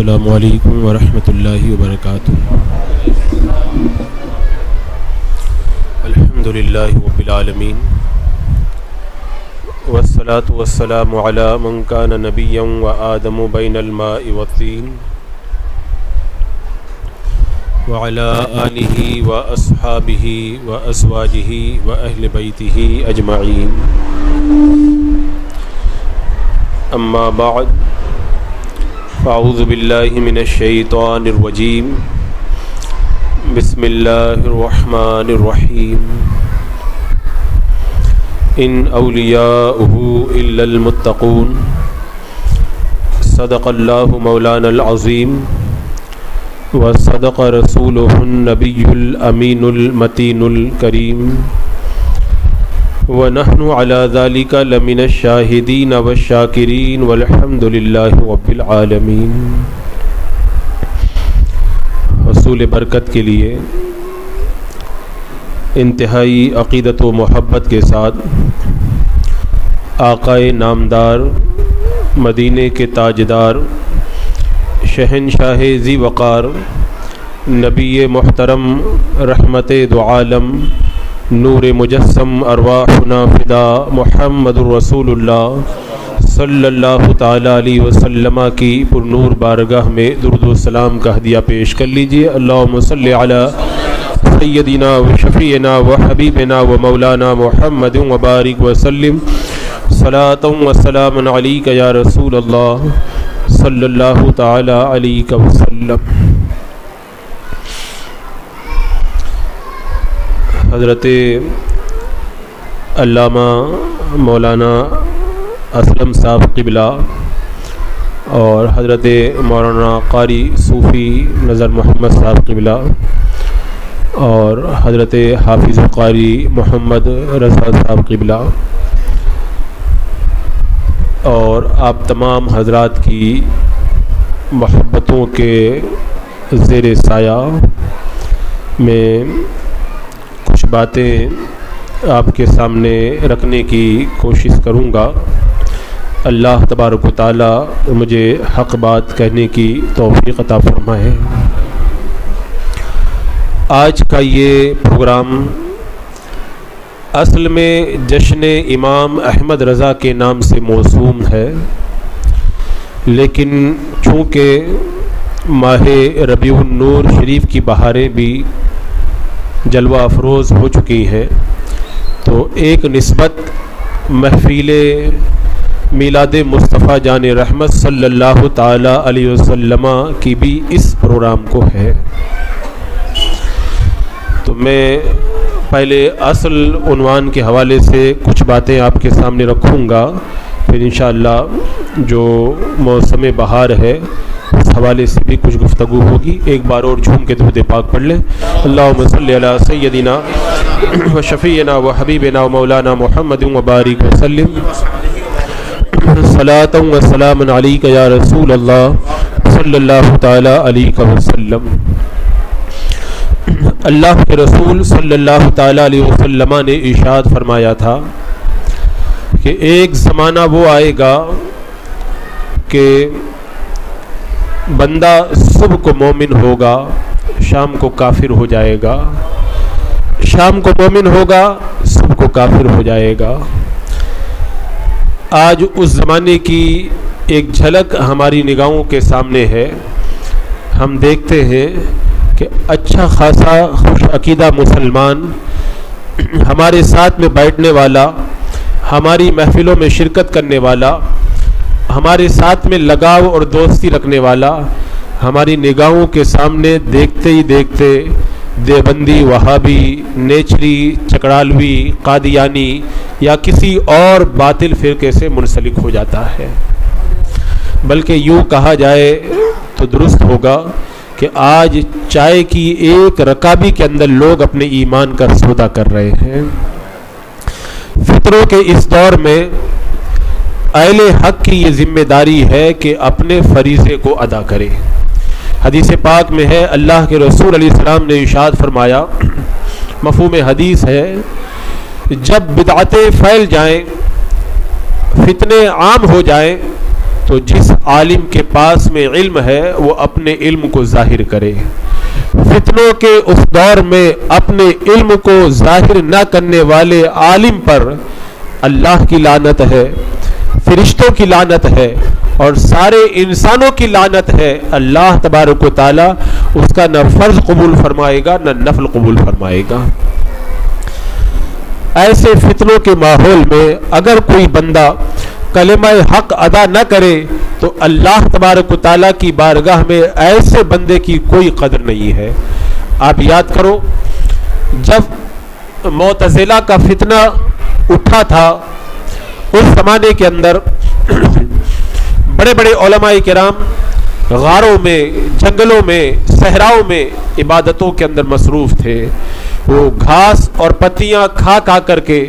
السلام علیکم ورحمۃ اللہ وبرکاتہ۔ الحمد للہ رب العالمین والصلاة والسلام علی من کان نبیا وآدم بین الماء والطین وعلی آلہ واصحابہ وازواجہ واہل بیتہ اجمعین، اما بعد فاعوذ باللہ من الشیطان الرجیم، بسم اللہ الرحمن الرحیم۔ ان اولیاؤہ الا المتقون، صدق اللہ مولانا العظیم وصدق رسولہ النبی الامین المتین الکریم، ونحن على ذلك لمن الشاہدین والشاکرین والحمد للہ رب العالمین۔ حصول برکت کے لیے انتہائی عقیدت و محبت کے ساتھ آقائے نامدار، مدینے کے تاجدار، شہنشاہ ذی وقار، نبی محترم، رحمت دو عالم، نور مجسم، ارواحنا فدا، محمد الرسول اللہ صلی اللہ تعالی علیہ وسلم کی پر نور بارگاہ میں درود و سلام کا ہدیہ پیش کر لیجئے۔ اللہم صلی علی سیدنا و شفیعنا و حبیبنا و مولانا محمد وبارک وسلم، صلاۃ و سلام علیک یا رسول اللہ صلی اللہ تعالی علیہ وسلم۔ حضرت علامہ مولانا اسلم صاحب قبلہ اور حضرت مولانا قاری صوفی نظر محمد صاحب قبلہ اور حضرت حافظ قاری محمد رضا صاحب قبلہ اور آپ تمام حضرات کی محبتوں کے زیر سایہ میں کچھ باتیں آپ کے سامنے رکھنے کی کوشش کروں گا۔ اللہ تبارک و تعالی مجھے حق بات کہنے کی توفیق عطا فرمائے۔ آج کا یہ پروگرام اصل میں جشن امام احمد رضا کے نام سے موسوم ہے، لیکن چونکہ ماہ ربیع النور شریف کی بہاریں بھی جلوہ افروز ہو چکی ہیں، تو ایک نسبت محفل میلاد مصطفیٰ جان رحمت صلی اللہ تعالی علیہ وسلم کی بھی اس پروگرام کو ہے۔ تو میں پہلے اصل عنوان کے حوالے سے کچھ باتیں آپ کے سامنے رکھوں گا، پھر انشاءاللہ جو موسم بہار ہے اس حوالے سے بھی کچھ گفتگو ہوگی۔ ایک بار اور جھوم کے درود پاک پڑھ لیں۔ اللہم صلی علی سیدنا و شفیعنا و حبیبنا و مولانا محمد وبارک وسلم، صلاۃ و سلام علیک یا رسول اللہ صلی اللہ تعالی علیہ وسلم۔ اللہ کے رسول صلی اللہ تعالی علیہ وسلم نے ارشاد فرمایا تھا کہ ایک زمانہ وہ آئے گا کہ بندہ صبح کو مومن ہوگا، شام کو کافر ہو جائے گا، شام کو مومن ہوگا، صبح کو کافر ہو جائے گا۔ آج اس زمانے کی ایک جھلک ہماری نگاہوں کے سامنے ہے۔ ہم دیکھتے ہیں کہ اچھا خاصا خوش عقیدہ مسلمان، ہمارے ساتھ میں بیٹھنے والا، ہماری محفلوں میں شرکت کرنے والا، ہمارے ساتھ میں لگاؤ اور دوستی رکھنے والا، ہماری نگاہوں کے سامنے دیکھتے ہی دیکھتے دیوبندی، وہابی، نیچری، چکڑالوی، قادیانی یا کسی اور باطل فرقے سے منسلک ہو جاتا ہے۔ بلکہ یوں کہا جائے تو درست ہوگا کہ آج چائے کی ایک رکابی کے اندر لوگ اپنے ایمان کا سودا کر رہے ہیں۔ فطروں کے اس دور میں اہل حق کی یہ ذمہ داری ہے کہ اپنے فریضے کو ادا کرے۔ حدیث پاک میں ہے، اللہ کے رسول علیہ السلام نے ارشاد فرمایا، مفہوم حدیث ہے، جب بدعتیں پھیل جائیں، فتنے عام ہو جائیں، تو جس عالم کے پاس میں علم ہے وہ اپنے علم کو ظاہر کرے. فتنوں کے اس دور میں اپنے علم کو ظاہر نہ کرنے والے عالم پر اللہ کی لعنت ہے، فرشتوں کی لعنت ہے اور سارے انسانوں کی لعنت ہے. اللہ تبارک و تعالی اس کا نہ فرض قبول فرمائے گا نہ نفل قبول فرمائے گا. ایسے فتنوں کے ماحول میں اگر کوئی بندہ کلمہ حق ادا نہ کرے تو اللہ تبارک و تعالیٰ کی بارگاہ میں ایسے بندے کی کوئی قدر نہیں ہے. آپ یاد کرو جب معتزلہ کا فتنہ اٹھا تھا اس زمانے کے اندر بڑے بڑے علماء کرام غاروں میں، جنگلوں میں، صحراؤں میں عبادتوں کے اندر مصروف تھے. وہ گھاس اور پتیاں کھا کھا کر کے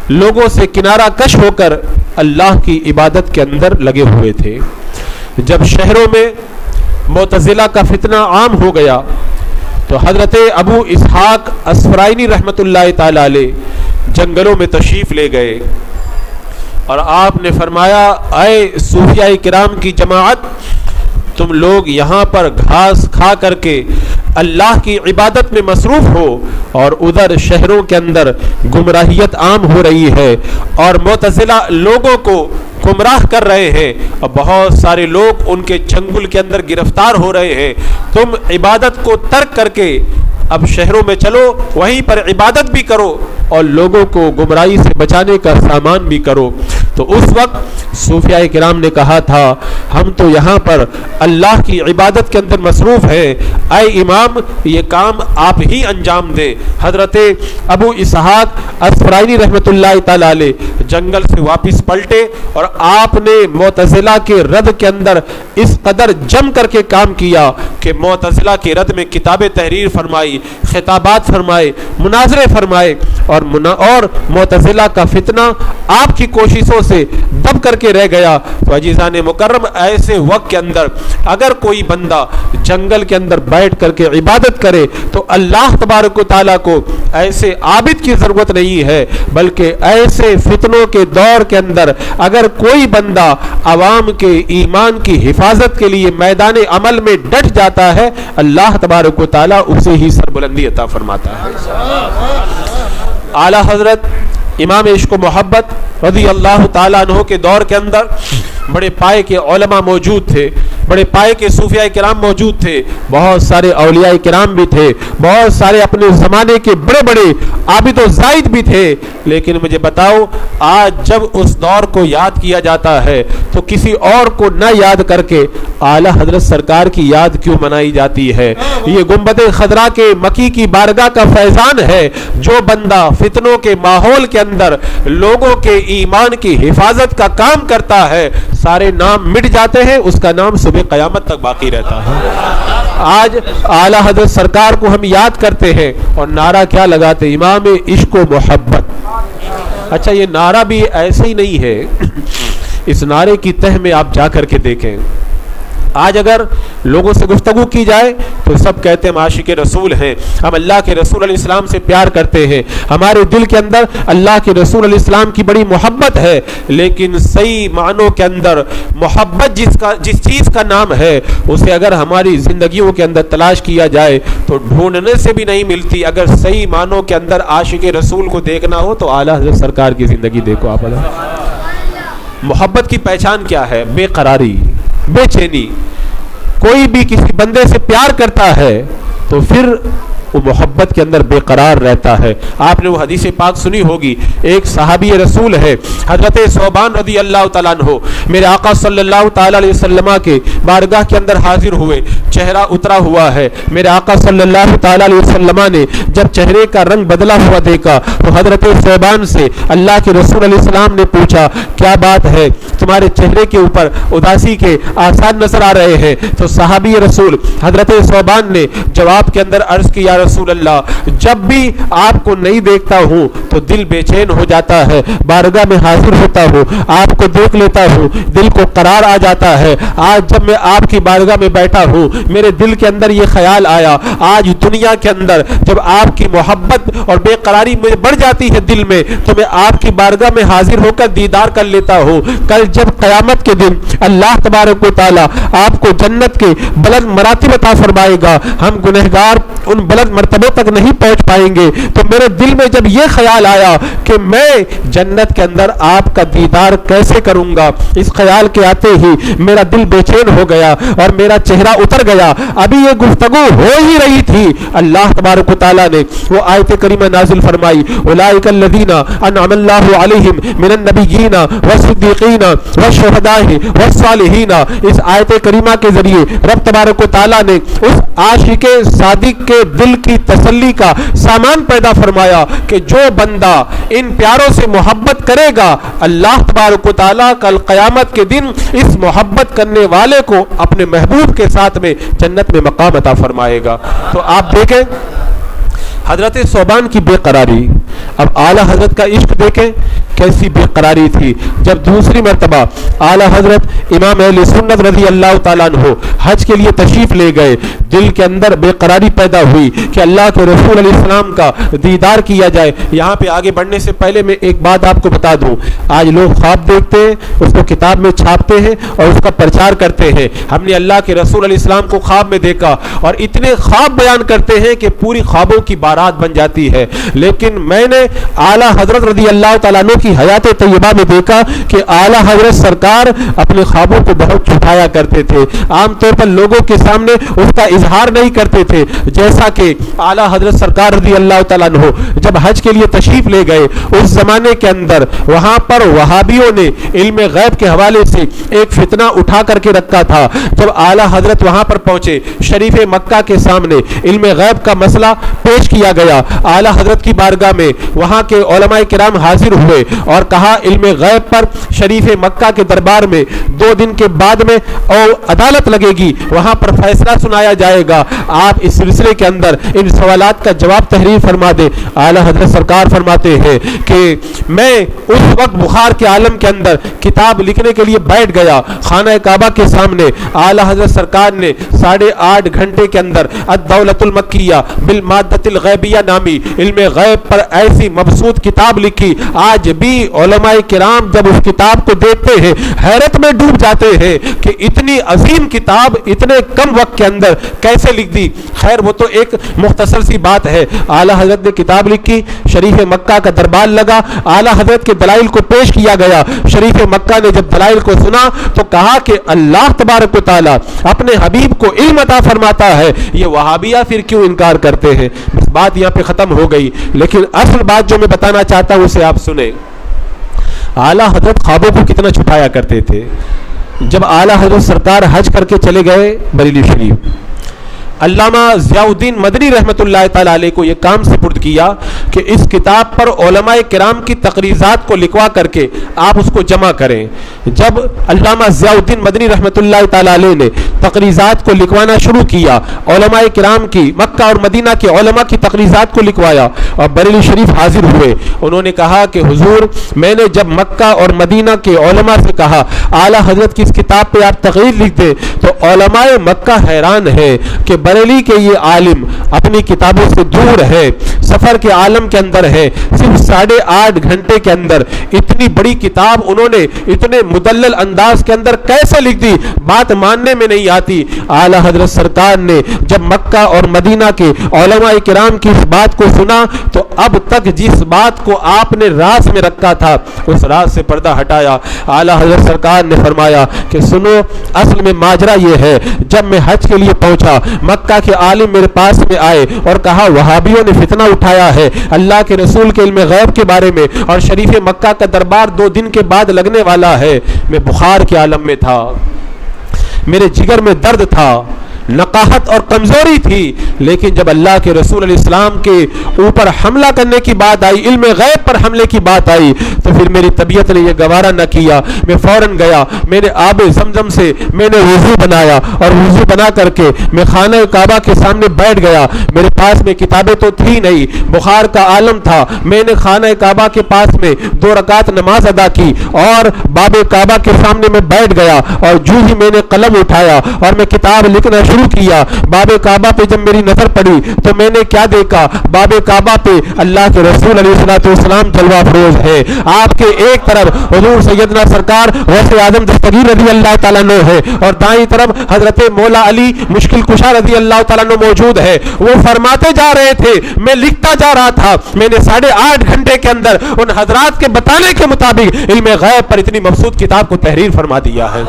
لوگوں سے کنارہ کش ہو کر اللہ کی عبادت کے اندر لگے ہوئے تھے. جب شہروں میں معتزلہ کا فتنہ عام ہو گیا تو حضرت ابو اسحاق اسفرائینی رحمۃ اللہ تعالی علیہ جنگلوں میں تشریف لے گئے اور آپ نے فرمایا اے صوفیاء کرام کی جماعت، تم لوگ یہاں پر گھاس کھا کر کے اللہ کی عبادت میں مصروف ہو اور ادھر شہروں کے اندر گمراہیت عام ہو رہی ہے اور معتزلہ لوگوں کو گمراہ کر رہے ہیں اور بہت سارے لوگ ان کے چنگل کے اندر گرفتار ہو رہے ہیں. تم عبادت کو ترک کر کے اب شہروں میں چلو، وہیں پر عبادت بھی کرو اور لوگوں کو گمراہی سے بچانے کا سامان بھی کرو. تو اس وقت صوفیاء کرام نے کہا تھا ہم تو یہاں پر اللہ کی عبادت کے اندر مصروف ہیں، اے امام یہ کام آپ ہی انجام دیں. حضرت ابو اسحاق اسفرائینی رحمۃ اللہ تعالی علیہ جنگل سے واپس پلٹے اور آپ نے معتزلہ کے رد کے اندر اس قدر جم کر کے کام کیا کہ معتزلہ کے رد میں کتابیں تحریر فرمائی، خطابات فرمائے، مناظرے فرمائے اور معتزلہ کا فتنہ آپ کی کوششوں سے دب کر کے رہ گیا. تو عزیزان مکرم ایسے وقت کے اندر اگر کوئی بندہ جنگل کے اندر بیٹھ کر کے عبادت کرے تو اللہ تبارک و تعالیٰ کو ایسے عابد کی ضرورت نہیں ہے، بلکہ ایسے فتنوں کے دور کے اندر اگر کوئی بندہ عوام کے ایمان کی حفاظت کے لیے میدان عمل میں ڈٹ جاتا ہے اللہ تبارک و تعالیٰ اسے ہی سربلندی عطا فرماتا ہے. اعلیٰ حضرت امام عشق و محبت رضی اللہ تعالیٰ عنہ کے دور کے اندر بڑے پائے کے علماء موجود تھے، بڑے پائے کے صوفیاء کرام موجود تھے، بہت سارے اولیاء کرام بھی تھے، بہت سارے اپنے زمانے کے بڑے بڑے عابد و زاہد بھی تھے. لیکن مجھے بتاؤ آج جب اس دور کو یاد کیا جاتا ہے تو کسی اور کو نہ یاد کر کے اعلیٰ حضرت سرکار کی یاد کیوں منائی جاتی ہے؟ یہ گنبد خضرا کے مکی کی بارگاہ کا فیضان ہے. جو بندہ فتنوں کے ماحول کے اندر لوگوں کے ایمان کی حفاظت کا کام کرتا ہے سارے نام مٹ جاتے ہیں، اس کا نام صبح قیامت تک باقی رہتا ہے. آج اعلیٰ حضرت سرکار کو ہم یاد کرتے ہیں اور نعرہ کیا لگاتے؟ امام عشق و محبت. اچھا یہ نعرہ بھی ایسے ہی نہیں ہے، اس نعرے کی تہ میں آپ جا کر کے دیکھیں. آج اگر لوگوں سے گفتگو کی جائے تو سب کہتے ہیں ہم عاشق رسول ہیں، ہم اللہ کے رسول علیہ السلام سے پیار کرتے ہیں، ہمارے دل کے اندر اللہ کے رسول علیہ السلام کی بڑی محبت ہے. لیکن صحیح معنوں کے اندر محبت جس چیز کا نام ہے اسے اگر ہماری زندگیوں کے اندر تلاش کیا جائے تو ڈھونڈنے سے بھی نہیں ملتی. اگر صحیح معنوں کے اندر عاشق رسول کو دیکھنا ہو تو اعلیٰ حضرت سرکار کی زندگی دیکھو. آپ محبت کی پہچان کیا ہے؟ بے قراری، بے چینی. کوئی بھی کسی بندے سے پیار کرتا ہے تو پھر وہ محبت کے اندر بے قرار رہتا ہے. آپ نے وہ حدیث پاک سنی ہوگی، ایک صحابی رسول ہے حضرت ثوبان رضی اللہ تعالیٰ عنہ میرے آقا صلی اللہ تعالیٰ علیہ وسلم کے بارگاہ کے اندر حاضر ہوئے، چہرہ اترا ہوا ہے. میرے آقا صلی اللہ تعالیٰ علیہ وسلم نے جب چہرے کا رنگ بدلا ہوا دیکھا تو حضرت ثوبان سے اللہ کے رسول علیہ السلام نے پوچھا کیا بات ہے، تمہارے چہرے کے اوپر اداسی کے آثار نظر آ رہے ہیں. تو صحابی رسول حضرت ثوبان نے جواب کے اندر عرض کیا رسول اللہ جب بھی آپ کو نہیں دیکھتا ہوں تو دل بے چین ہو جاتا ہے، بارگاہ میں حاضر ہوتا ہوں، آپ کو دیکھ لیتا ہوں، دل کو قرار آ جاتا ہے۔ آج جب میں آپ کی بارگاہ میں بیٹھا ہوں میرے دل کے اندر یہ خیال آیا، آج دنیا کے اندر جب آپ کی محبت اور بے قراری مجھے بڑھ جاتی ہے دل میں تو میں آپ کی بارگاہ میں حاضر ہو کر دیدار کر لیتا ہوں۔ کل جب قیامت کے دن اللہ تبارک و تعالی آپ کو جنت کے بلند مراتب عطا فرمائے گا، ہم گنہگار ان بلند مرتبے تک نہیں پہنچ پائیں گے، تو میرے دل میں جب یہ خیال آیا کہ میں جنت کے اندر آپ کا دیدار کیسے کروں گا، اس خیال کے آتے ہی میرا دل بے چین ہو گیا اور میرا چہرہ اتر گیا۔ ابھی یہ گفتگو ہو ہی رہی تھی، اللہ تبارک و تعالی نے وہ آیت کریمہ نازل فرمائی، اولئک الذین انعم اللہ علیہم من النبیین والصدیقین والشہداء والصالحین۔ اس آیت کریمہ کے ذریعے رب تبارک و تعالی نے اس عاشق صادق کے دل کی تسلی کا سامان پیدا فرمایا کہ جو بندہ ان پیاروں سے محبت کرے گا اللہ تبارک و تعالی کل قیامت کے دن اس محبت کرنے والے کو اپنے محبوب کے ساتھ میں جنت میں مقام عطا فرمائے گا۔ تو آپ دیکھیں حضرت ثوبان کی بے قراری، اب اعلیٰ حضرت کا عشق دیکھیں کیسی بے قراری تھی۔ جب دوسری مرتبہ اعلیٰ حضرت امام اہل سنت رضی اللہ تعالیٰ عنہ حج کے لیے تشریف لے گئے، دل کے اندر بے قراری پیدا ہوئی کہ اللہ کے رسول علیہ السلام کا دیدار کیا جائے۔ یہاں پہ آگے بڑھنے سے پہلے میں ایک بات آپ کو بتا دوں، آج لوگ خواب دیکھتے ہیں، اس کو کتاب میں چھاپتے ہیں اور اس کا پرچار کرتے ہیں۔ ہم نے اللہ کے رسول علیہ السلام کو خواب میں دیکھا اور اتنے خواب بیان کرتے ہیں کہ پوری خوابوں کی بارات بن جاتی ہے، لیکن میں نے اعلیٰ حضرت رضی اللہ تعالیٰ عنہ کی حیات طیبہ میں دیکھا کہ اعلیٰ حضرت سرکار اپنے خوابوں کو بہت چھپایا کرتے تھے، عام طور پر لوگوں کے سامنے اس کا اظہار نہیں کرتے تھے۔ جیسا کہ اعلیٰ حضرت سرکار رضی اللہ تعالیٰ عنہ جب حج کے لیے تشریف لے گئے، اس زمانے کے اندر وہاں پر وہابیوں نے علم غیب کے حوالے سے ایک فتنہ اٹھا کر کے رکھا تھا۔ جب اعلیٰ حضرت وہاں پر پہنچے، شریف مکہ کے سامنے علم غیب کا مسئلہ پیش کیا گیا، اعلیٰ حضرت کی بارگاہ میں وہاں کے علماء کرام حاضر ہوئے اور کہا علم غیب پر شریف مکہ کے دربار میں 2 دن کے بعد میں عدالت لگے گی، وہاں پر فیصلہ سنایا جائے گا، آپ اس سلسلے کے اندر ان سوالات کا جواب تحریر فرما دے۔ اعلیٰ حضرت سرکار فرماتے ہیں کہ میں اس وقت بخار کے عالم کے اندر کتاب لکھنے کے لیے بیٹھ گیا، خانہ کعبہ کے سامنے اعلیٰ حضرت سرکار نے 8.5 گھنٹے کے اندر الدولۃ المکیہ بالمادۃ الغیبیہ نامی علم غیب پر ایسی مبسوط کتاب لکھی۔ آج بھی علماء کرام جب اس کتاب کو دیکھتے ہیں حیرت میں ڈوب جاتے ہیں کہ اتنی عظیم کتاب اتنے کم وقت کے اندر کیسے لکھ دی۔ خیر وہ تو ایک مختصر سی بات ہے، اعلیٰ حضرت نے کتاب لکھی، شریف مکہ کا دربار لگا، اعلیٰ حضرت کے دلائل کو پیش کیا گیا۔ شریف مکہ نے جب دلائل کو سنا تو کہا کہ اللہ تبارک و تعالی اپنے حبیب کو علم عطا فرماتا ہے، یہ وہابیہ پھر کیوں انکار کرتے ہیں۔ بس بات یہاں پہ ختم ہو گئی، لیکن اصل بات جو میں بتانا چاہتا ہوں اسے آپ سنیں۔ اعلیٰ حضرت خوابوں کو کتنا چھپایا کرتے تھے۔ جب اعلیٰ حضرت سرکار حج کر کے چلے گئے بریلی شریف، علامہ ضیاء الدین مدنی رحمۃ اللہ تعالیٰ علیہ کو یہ کام سپرد کیا کہ اس کتاب پر علماء کرام کی تقریضات کو لکھوا کر کے آپ اس کو جمع کریں۔ جب علامہ ضیاء الدین مدنی رحمۃ اللہ تعالیٰ علیہ نے تقریضات کو لکھوانا شروع کیا، علماء کرام کی مکہ اور مدینہ کے علماء کی تقریضات کو لکھوایا اور بریلی شریف حاضر ہوئے، انہوں نے کہا کہ حضور میں نے جب مکہ اور مدینہ کے علماء سے کہا اعلیٰ حضرت کی اس کتاب پہ آپ تقریر لکھ دیں تو علماء مکہ حیران ہے کہ بریلی کے یہ عالم اپنی کتابوں سے دور ہے، سفر کے عالم کے اندر ہے، صرف 8.5 گھنٹے کے اندر اتنی بڑی کتاب انہوں نے اتنے مدلل انداز کے اندر کیسے لکھ دی، بات ماننے میں نہیں آتی۔ اعلیٰ حضرت سرکار نے جب مکہ اور مدینہ کے علماء کرام کی اس بات کو سنا تو اب تک جس بات کو آپ نے راز میں رکھا تھا اس راز سے پردہ ہٹایا۔ اعلیٰ حضرت سرکار نے فرمایا کہ سنو، اصل میں ماجرا یہ ہے، جب میں حج کے لیے پہنچا مکہ کے عالم میرے پاس میں آئے اور کہا وہابیوں نے فتنہ اٹھایا ہے اللہ کے رسول کے علم غیب کے بارے میں اور شریف مکہ کا دربار 2 دن کے بعد لگنے والا ہے۔ میں بخار کے عالم میں تھا، میرے جگر میں درد تھا، نقاہت اور کمزوری تھی، لیکن جب اللہ کے رسول علیہ السلام کے اوپر حملہ کرنے کی بات آئی، علم غیب پر حملے کی بات آئی، تو پھر میری طبیعت نے یہ گوارا نہ کیا، میں فوراً گیا، میں نے آب زمزم سے میں نے وضو بنایا، اور وضو بنا کر کے میں خانہ کعبہ کے سامنے بیٹھ گیا۔ میرے پاس میں کتابیں تو تھی نہیں، بخار کا عالم تھا، میں نے خانہ کعبہ کے پاس میں 2 رکعت نماز ادا کی اور باب کعبہ کے سامنے میں بیٹھ گیا، اور جو ہی میں نے قلم اٹھایا اور میں کتاب لکھنا شروع کیا، باب کعبہ پہ جب میری نظر پڑی تو میں نے کیا دیکھا؟ باب کعبہ پہ اللہ کے رسول علیہ السلام جلوہ افروز ہے۔ آپ کے ایک طرف حضور سیدنا سرکار غوث اعظم دستگیر رضی اللہ تعالیٰ عنہ ہے، اور دائیں طرف حضرت مولا علی مشکل کشا رضی اللہ تعالیٰ عنہ موجود ہے۔ وہ فرماتے جا رہے تھے، میں لکھتا جا رہا تھا، میں نے 8.5 گھنٹے کے اندر ان حضرات کے بتانے کے مطابق علم غیب پر اتنی مبسوط کتاب کو تحریر فرما دیا ہے۔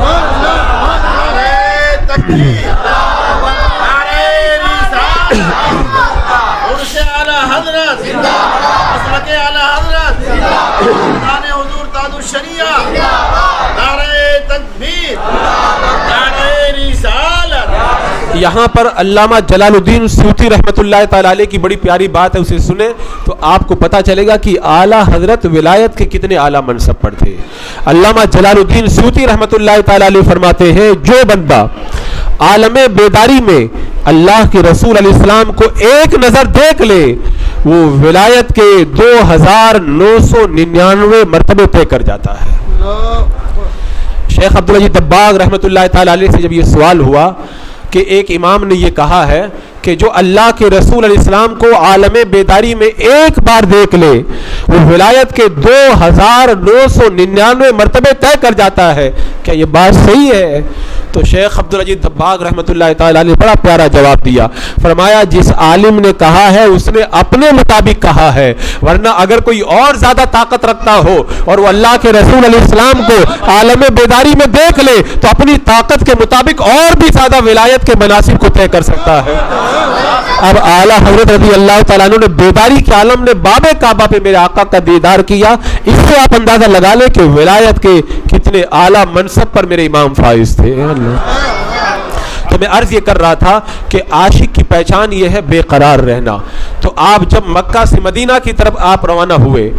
یہاں پر علامہ جلال الدین سیوطی رحمۃ اللہ تعالی علیہ کی بڑی پیاری بات ہے، اسے سنیں تو آپ کو پتہ چلے گا کہ اعلیٰ حضرت ولایت کے کتنے اعلیٰ منصب پر تھے۔ علامہ جلال الدین سیوطی رحمۃ اللہ تعالی علیہ فرماتے ہیں، جو بندہ عالم بیداری میں اللہ کے رسول علیہ السلام کو ایک نظر دیکھ لے، وہ ولایت کے 2999 مرتبے طے کر جاتا ہے۔ شیخ عبدالعزیز دباغ رحمۃ اللہ تعالی علیہ سے جب یہ سوال ہوا کہ ایک امام نے یہ کہا ہے کہ جو اللہ کے رسول علیہ السلام کو عالم بیداری میں ایک بار دیکھ لے وہ ولایت کے 2999 مرتبے طے کر جاتا ہے، کیا یہ بات صحیح ہے؟ تو شیخ عبدالعزیز دباغ رحمۃ اللہ تعالی علیہ بڑا پیارا جواب دیا، فرمایا جس عالم نے کہا ہے اس نے اپنے مطابق کہا ہے، ورنہ اگر کوئی اور زیادہ طاقت رکھتا ہو اور وہ اللہ کے رسول علیہ السلام کو عالم بیداری میں دیکھ لے تو اپنی طاقت کے مطابق اور بھی زیادہ ولایت کے مناصب کو طے کر سکتا ہے۔ اب اعلیٰ حضرت رضی اللہ تعالیٰ عنہ نے بیداری کے عالم نے باب کعبہ پہ میرے آقا کا دیدار کیا، اس سے آپ اندازہ لگا لیں کہ ولایت کے کتنے اعلیٰ منصب پر میرے امام فائز تھے۔ تو میں عرض یہ کر رہا تھا کہ عاشق کی پہچان یہ ہے بے قرار رہنا۔ تو آپ جب مکہ سے مدینہ کی طرف آپ روانہ ہوئے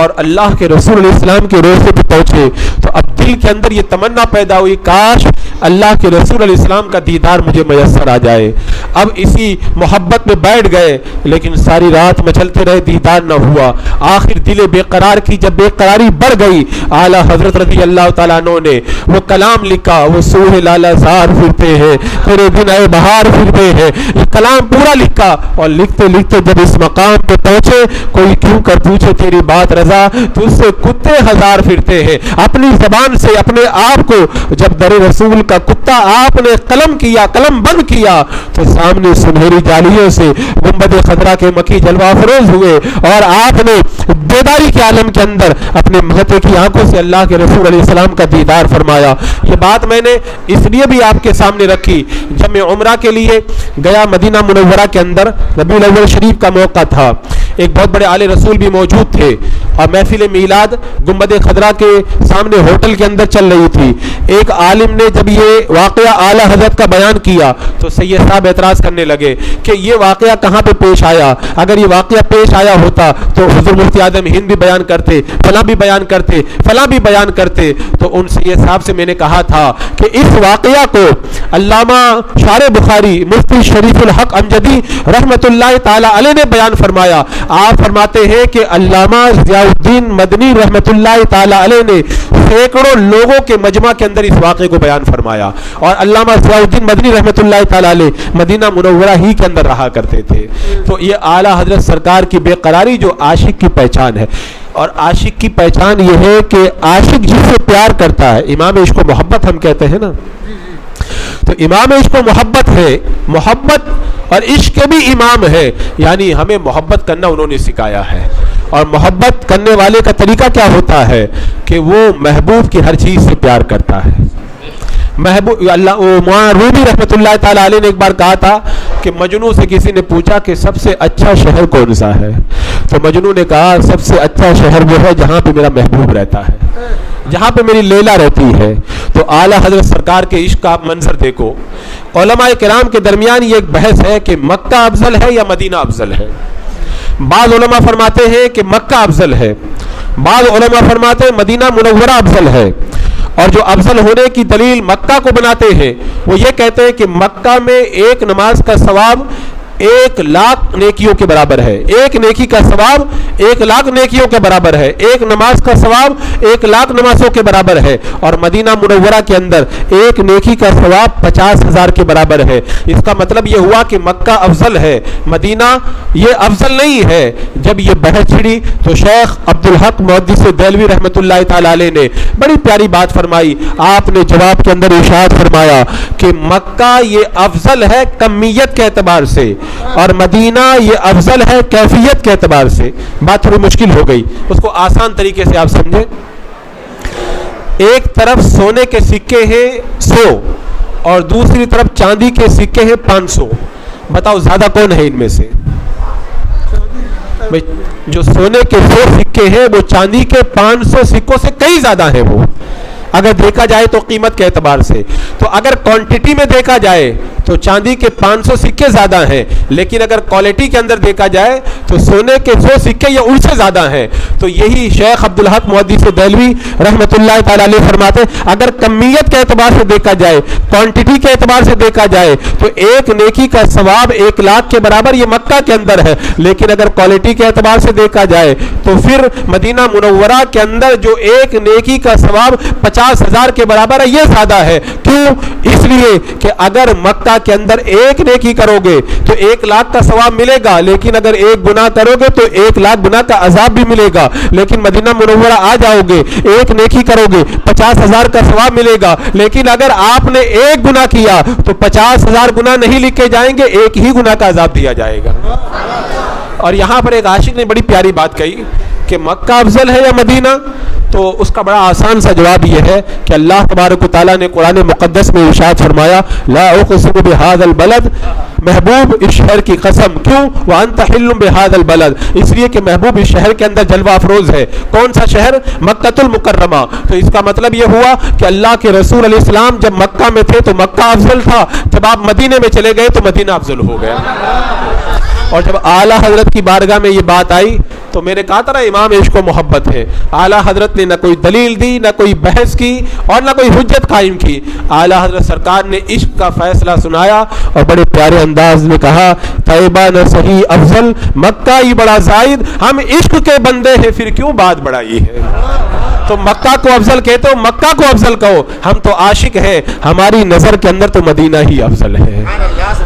اور اللہ کے رسول علیہ السلام کے روضے پہ پہنچے تو اب دل کے اندر یہ تمنا پیدا ہوئی، کاش اللہ کے رسول علیہ السلام کا دیدار مجھے میسر آ جائے۔ اب اسی محبت میں بیٹھ گئے، لیکن ساری رات مچلتے رہے، دیدار نہ ہوا۔ آخر دل بے قرار کی جب بے قراری بڑھ گئی، اعلیٰ حضرت رضی اللہ تعالیٰ عنہ نے وہ کلام لکھا، وہ سوہ لالا زار پھرتے ہیں تیرے دن آئے بہار پھرتے ہیں، یہ کلام پورا لکھا، اور لکھتے لکھتے جب اس مقام پہ پہنچے، کوئی کیوں کر پوچھے تیری بات رضا، تجھ سے کتے ہزار پھرتے ہیں۔ اپنی زبان سے اپنے آپ کو جب در رسول کا کتا آپ نے قلم کیا، قلم بند کیا، تو سامنے سنہری جالیوں سے گنبد خضرا کے مکی جلوہ افروز ہوئے، اور آپ نے بیداری کے عالم کے اندر اپنے مہتے کی آنکھوں سے اللہ کے رسول علیہ السلام کا دیدار فرمایا۔ یہ بات میں نے اس لیے بھی آپ کے سامنے رکھی، جب میں عمرہ کے لیے گیا مدینہ منورہ کے اندر، ربیع الاول شریف کا موقع تھا، ایک بہت بڑے آل رسول بھی موجود تھے، اور محفل میلاد گنبد خضرا کے سامنے ہوٹل کے اندر چل رہی تھی۔ ایک عالم نے جب یہ واقعہ اعلیٰ حضرت کا بیان کیا تو سید صاحب اعتراض کرنے لگے کہ یہ واقعہ کہاں پہ پیش آیا، اگر یہ واقعہ پیش آیا ہوتا تو حضور مفتی اعظم ہند بھی بیان کرتے، فلاں بھی بیان کرتے، فلاں بھی بیان کرتے۔ تو ان سید صاحب سے میں نے کہا تھا کہ اس واقعہ کو علامہ شارح بخاری مفتی شریف الحق امجدی رحمت اللہ تعالی علیہ نے بیان فرمایا۔ آپ فرماتے ہیں کہ علامہ ضیاء الدین مدنی رحمت اللہ تعالی علیہ نے سینکڑوں لوگوں کے مجمع کے اندر اس واقعے کو بیان فرمایا، اور علامہ ضیاء الدین مدنی رحمت اللہ تعالی علیہ مدینہ منورہ ہی کے اندر رہا کرتے تھے۔ تو یہ اعلیٰ حضرت سرکار کی بے قراری جو عاشق کی پہچان ہے، اور عاشق کی پہچان یہ ہے کہ عاشق جس سے پیار کرتا ہے، امام عشق و محبت ہم کہتے ہیں نا، تو امام عشق و محبت ہے، محبت اور عشق کے بھی امام ہے، یعنی ہمیں محبت کرنا انہوں نے سکھایا ہے۔ اور محبت کرنے والے کا طریقہ کیا ہوتا ہے کہ وہ محبوب کی ہر چیز سے پیار کرتا ہے۔ محبوب اللہ رومی رحمۃ اللہ تعالی علیہ نے ایک بار کہا تھا کہ مجنوں سے کسی نے پوچھا کہ سب سے اچھا شہر کون سا ہے، تو مجنوں نے کہا سب سے اچھا شہر وہ ہے جہاں پہ میرا محبوب رہتا ہے، جہاں پہ میری لیلا رہتی ہے۔ تو اعلیٰ حضرت سرکار کے عشق کا آپ منظر دیکھو علماء کرام کے درمیان یہ ایک بحث ہے کہ مکہ افضل ہے یا مدینہ افضل ہے. بعض علماء فرماتے ہیں کہ مکہ افضل ہے، بعض علماء فرماتے ہیں مدینہ منورہ افضل ہے. اور جو افضل ہونے کی دلیل مکہ کو بناتے ہیں وہ یہ کہتے ہیں کہ مکہ میں ایک نماز کا ثواب 1,00,000 نیکیوں کے برابر ہے. ایک نیکی کا ثواب 1,00,000 نیکیوں کے برابر ہے. ایک نماز کا ثواب 1,00,000 نمازوں کے برابر ہے. اور مدینہ منورہ کے اندر ایک نیکی کا ثواب 50,000 کے برابر ہے. اس کا مطلب یہ ہوا کہ مکہ افضل ہے، مدینہ یہ افضل نہیں ہے. جب یہ بحث چھڑی تو شیخ عبدالحق محدث دہلوی رحمۃ اللہ تعالی علیہ نے بڑی پیاری بات فرمائی. آپ نے جواب کے اندر ارشاد فرمایا کہ مکہ یہ افضل ہے کمیت کے اعتبار سے اور مدینہ یہ افضل ہے کیفیت کے اعتبار سے. بات تھوڑی مشکل ہو گئی، اس کو آسان طریقے سے آپ سمجھیں. ایک طرف سونے کے سکے ہیں 100 اور دوسری طرف چاندی کے سکے ہیں 500. بتاؤ زیادہ کون ہے ان میں سے؟ جو سونے کے 100 سکے ہیں وہ چاندی کے 500 سکوں سے کئی زیادہ ہیں. وہ اگر دیکھا جائے تو قیمت کے اعتبار سے، تو اگر کوانٹٹی میں دیکھا جائے تو چاندی کے 500 سکے زیادہ ہیں، لیکن اگر کوالٹی کے اندر دیکھا جائے تو سونے کے 100 سکے یا ان سے زیادہ ہیں. تو یہی شیخ عبدالحق محدث دہلوی رحمۃ اللہ تعالی علیہ فرماتے ہیں اگر کمیت کے اعتبار سے دیکھا جائے، کوانٹٹی کے اعتبار سے دیکھا جائے تو ایک نیکی کا ثواب 1,00,000 کے برابر یہ مکہ کے اندر ہے. لیکن اگر کوالٹی کے اعتبار سے دیکھا جائے تو پھر مدینہ منورہ کے اندر جو ایک نیکی کا ثواب 50,000 کے برابر ہے یہ زیادہ ہے. کیوں؟ اس لیے کہ اگر مکہ کے اندر ایک نیکی کرو گے تو 1,00,000 کا ثواب ملے گا، لیکن اگر ایک گناہ کرو گے تو 1,00,000 گناہ کا عذاب بھی ملے گا. لیکن مدینہ منورہ آ جاؤ گے، ایک نیکی کرو گے 50,000 کا ثواب ملے گا. لیکن اگر آپ نے ایک گناہ کیا تو 50,000 گناہ نہیں لکھے جائیں گے، ایک ہی گناہ کا عذاب دیا جائے گا. اور یہاں پر ایک عاشق نے بڑی پیاری بات کہی کہ مکہ افضل ہے یا مدینہ، تو اس کا بڑا آسان سا جواب یہ ہے کہ اللہ تبارک و تعالیٰ نے قرآن مقدس میں ارشاد فرمایا لا اقسم بهذا البلد، محبوب اس شہر کی قسم. کیوں؟ وانت حل بهذا البلد، اس لیے کہ محبوب اس شہر کے اندر جلوہ افروز ہے. کون سا شہر؟ مکہ المکرمہ. تو اس کا مطلب یہ ہوا کہ اللہ کے رسول علیہ السلام جب مکہ میں تھے تو مکہ افضل تھا، جب آپ مدینے میں چلے گئے تو مدینہ افضل ہو گیا. اور جب اعلیٰ حضرت کی بارگاہ میں یہ بات آئی تو میں نے کہا تھا نا امام عشق و محبت ہے. اعلیٰ حضرت نے نہ کوئی دلیل دی، نہ کوئی بحث کی اور نہ کوئی حجت قائم کی. اعلیٰ حضرت سرکار نے عشق کا فیصلہ سنایا اور بڑے پیارے انداز میں کہا طیبہ نہ صحیح افضل، مکہ ہی بڑا زائد، ہم عشق کے بندے ہیں پھر کیوں بات بڑھائی ہے. تو مکہ کو افضل کہتے ہو، مکہ کو افضل کہو، ہم تو عاشق ہیں، ہماری نظر کے اندر تو مدینہ ہی افضل ہے.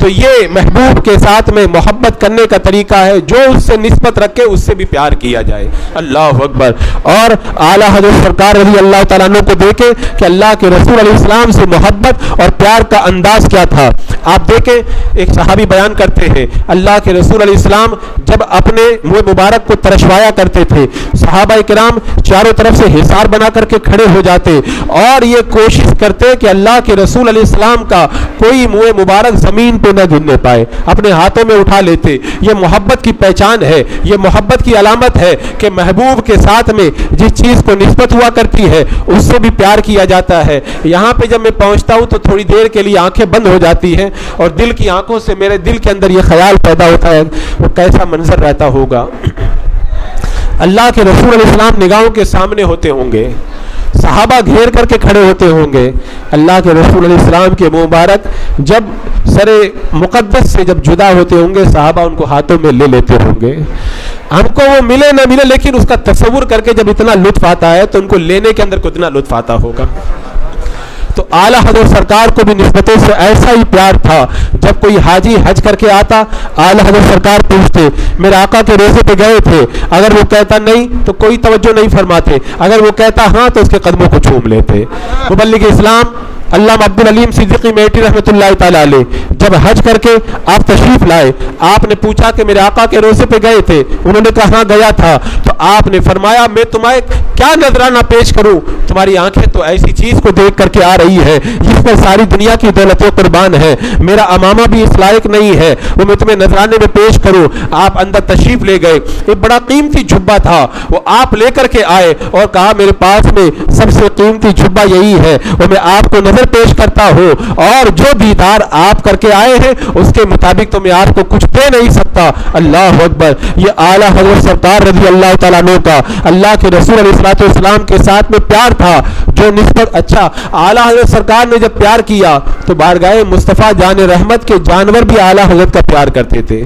تو یہ محبوب کے ساتھ میں محبت کرنے کا طریقہ ہے، جو اس سے نسبت رکھے اس سے بھی پیار کیا جائے. اللہ اکبر. اور اعلیٰ حضرت سرکار رضی اللہ تعالیٰ عنہ کو دیکھیں کہ اللہ کے رسول علیہ السلام سے محبت اور پیار کا انداز کیا تھا. آپ دیکھیں ایک صحابی بیان کرتے ہیں اللہ کے رسول علیہ السلام جب اپنے منہ مبارک کو ترشوایا کرتے تھے، صحابہ کرام چاروں طرف سے حصار بنا کر کے کھڑے ہو جاتے اور یہ کوشش کرتے کہ اللہ کے رسول علیہ السلام کا کوئی منہ مبارک زمین پہ نہ گرنے پائے، اپنے ہاتھوں میں اٹھا لیتے. یہ محبت کی پہچان ہے، یہ محبت کی علامت ہے کہ محبوب کے ساتھ میں جس چیز کو نسبت ہوا کرتی ہے اس سے بھی پیار کیا جاتا ہے. یہاں پہ جب میں پہنچتا ہوں تو تھوڑی دیر کے لیے آنکھیں بند ہو جاتی ہیں اور دل کی آنکھوں سے میرے دل کے اندر یہ خیال پیدا ہوتا ہے وہ کیسا منظر رہتا ہوگا. اللہ کے رسول علیہ السلام نگاہوں کے سامنے ہوتے ہوں گے، صحابہ گھیر کر کے کھڑے ہوتے ہوں گے، اللہ کے رسول علیہ السلام کے مبارک جب سر مقدس سے جب جدا ہوتے ہوں گے صحابہ ان کو ہاتھوں میں لے لیتے ہوں گے. ہم کو وہ ملے نہ ملے لیکن اس کا تصور کر کے جب اتنا لطف آتا ہے تو ان کو لینے کے اندر کتنا لطف آتا ہوگا. تو اعلیٰ حضرت سرکار کو بھی نسبتوں سے ایسا ہی پیار تھا. جب کوئی حاجی حج کر کے آتا اعلیٰ حضرت سرکار پوچھتے میرے آقا کے روزے پہ گئے تھے، اگر وہ کہتا نہیں تو کوئی توجہ نہیں فرماتے، اگر وہ کہتا ہاں تو اس کے قدموں کو چوم لیتے. مبلغ اسلام علامہ عبدالعلیم صدیقی میٹھی رحمۃ اللہ تعالیٰ علیہ جب حج کر کے آپ تشریف لائے، آپ نے پوچھا کہ میرے آقا کے روزے پہ گئے تھے، انہوں نے کہا ہاں گیا تھا. تو آپ نے فرمایا میں تمہیں کیا نذرانہ پیش کروں، تمہاری آنکھیں تو ایسی چیز کو دیکھ کر کے آ رہی ہے جس پر ساری دنیا کی دولتیں قربان ہے. میرا امامہ بھی اس لائق نہیں ہے، وہ میں تمہیں نذرانے میں پیش کروں۔ آپ اندر تشریف لے گئے، ایک بڑا قیمتی جھبا تھا، وہ آپ لے کر کے آئے اور کہا میرے پاس میں سب سے قیمتی جھبا یہی ہے، وہ میں آپ کو نظر پیش کرتا ہوں، اور جو دیدار آپ کر کے آئے ہیں اس کے مطابق تو میں آپ کو کچھ دے نہیں سکتا۔ اللہ اکبر! یہ اعلیٰ حضرت سرکار رضی اللہ تعالیٰ عنہ کا اللہ کے رسول علیہ الصلوۃ والسلام کے ساتھ میں پیار تھا، جو نسبت اچھا اعلیٰ حضرت سرکار نے جب پیار کیا تو بارگاہ مصطفیٰ جان رحمت کے جانور بھی اعلیٰ حضرت کا پیار کرتے تھے۔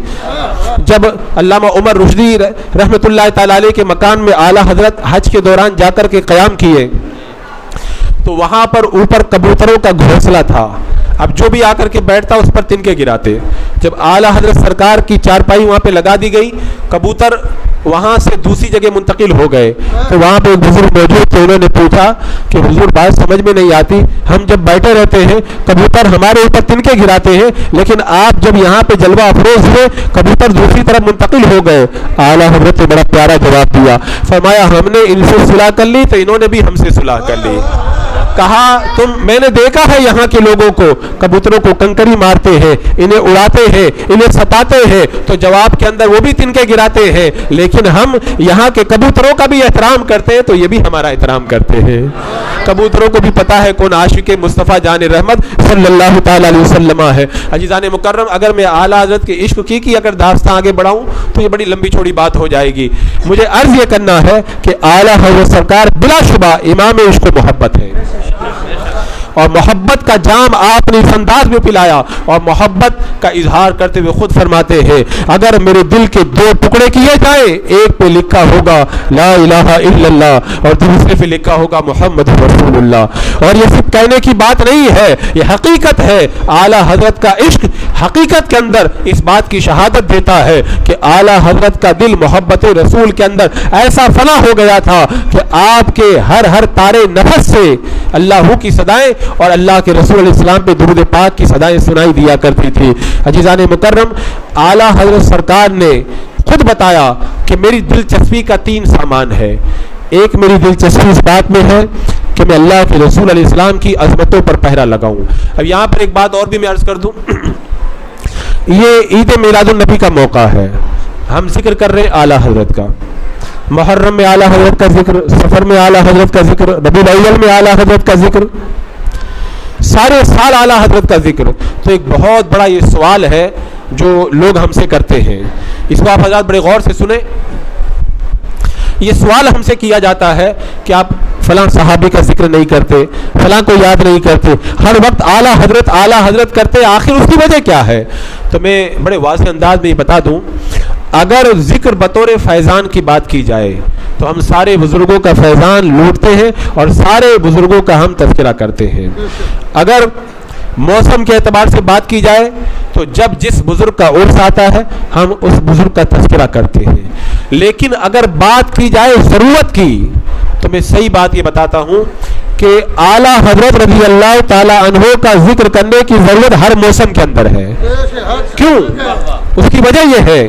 جب علامہ عمر رشدی رحمۃ اللہ تعالی علیہ کے مکان میں اعلیٰ حضرت حج کے دوران جا کر کے قیام کیے تو وہاں پر اوپر کبوتروں کا گھونسلہ تھا، اب جو بھی آ کر کے بیٹھتا اس پر تنکے گراتے۔ جب اعلیٰ حضرت سرکار کی چارپائی وہاں پہ لگا دی گئی، کبوتر وہاں سے دوسری جگہ منتقل ہو گئے تو وہاں پہ ایک بزرگ موجود تھے، انہوں نے پوچھا کہ حضور بات سمجھ میں نہیں آتی، ہم جب بیٹھے رہتے ہیں کبوتر ہمارے اوپر تنکے گراتے ہیں، لیکن آپ جب یہاں پہ جلوہ افروز ہوئے کبوتر دوسری طرف منتقل ہو گئے۔ اعلیٰ حضرت نے بڑا پیارا جواب دیا، فرمایا ہم نے ان سے صلح کر لی تو انہوں نے بھی ہم سے صلح کر لی۔ کہا میں نے دیکھا ہے یہاں کے لوگوں کو کبوتروں کو کنکری مارتے ہیں، انہیں اڑاتے ہیں، انہیں ستاتے ہیں، تو جواب کے اندر وہ بھی تنکے گراتے ہیں، لیکن ہم یہاں کے کبوتروں کا بھی احترام کرتے ہیں تو یہ بھی ہمارا احترام کرتے ہیں۔ کبوتروں کو بھی پتا ہے کون عاشق مصطفیٰ جان رحمت صلی اللہ تعالی علیہ وسلم ہے۔ عزیزان مکرم، اگر میں اعلیٰ حضرت کے عشق کی اگر داستان آگے بڑھاؤں تو یہ بڑی لمبی چوڑی بات ہو جائے گی۔ مجھے عرض یہ کرنا ہے کہ اعلیٰ حضرت سرکار بلا شبہ امام عشق و محبت ہے، اور محبت کا جام آپ نے اس انداز میں پلایا، اور محبت کا اظہار کرتے ہوئے خود فرماتے ہیں اگر میرے دل کے دو ٹکڑے کیے جائیں، ایک پہ لکھا ہوگا لا الہ الا اللہ اور دوسرے پہ لکھا ہوگا محمد رسول اللہ۔ اور یہ صرف کہنے کی بات نہیں ہے، یہ حقیقت ہے۔ اعلیٰ حضرت کا عشق حقیقت کے اندر اس بات کی شہادت دیتا ہے کہ اعلیٰ حضرت کا دل محبت رسول کے اندر ایسا فنا ہو گیا تھا کہ آپ کے ہر تارے نفس سے اللہ کی صدائیں اور اللہ کے رسول علیہ السلام پہ درود پاک کی صدائیں سنائی دیا کرتی تھی۔ عزیزان مکرم، اعلیٰ حضرت سرکار نے خود بتایا کہ میری دلچسپی کا 3 سامان ہے۔ ایک میری دلچسپی اس بات میں ہے کہ میں اللہ کے رسول علیہ السلام کی عظمتوں پر پہرا لگاؤں۔ اب یہاں پر ایک بات اور بھی میں عرض کر دوں، یہ عید میلاد النبی کا موقع ہے، ہم ذکر کر رہے ہیں اعلیٰ حضرت کا۔ محرم میں اعلیٰ حضرت کا ذکر، سفر میں اعلیٰ حضرت کا ذکر، ربیع الاول میں اعلیٰ حضرت کا ذکر، سارے سال اعلیٰ حضرت کا ذکر۔ تو ایک بہت بڑا یہ سوال ہے جو لوگ ہم سے کرتے ہیں، اس کو آپ حضرات بڑے غور سے سنیں۔ یہ سوال ہم سے کیا جاتا ہے کہ آپ فلاں صحابی کا ذکر نہیں کرتے، فلاں کو یاد نہیں کرتے، ہر وقت اعلیٰ حضرت کرتے، آخر اس کی وجہ کیا ہے؟ تو میں بڑے واضح انداز میں یہ بتا دوں، اگر ذکر بطور فیضان کی بات کی جائے تو ہم سارے بزرگوں کا فیضان لوٹتے ہیں اور سارے بزرگوں کا ہم تذکرہ کرتے ہیں۔ اگر موسم کے اعتبار سے بات کی جائے تو جب جس بزرگ کا عرس آتا ہے ہم اس بزرگ کا تذکرہ کرتے ہیں، لیکن اگر بات کی جائے ضرورت کی تو میں صحیح بات یہ بتاتا ہوں کہ اعلیٰ حضرت رضی اللہ تعالی عنہ کا ذکر کرنے کی ضرورت ہر موسم کے اندر ہے۔ کیوں؟ اس کی وجہ یہ ہے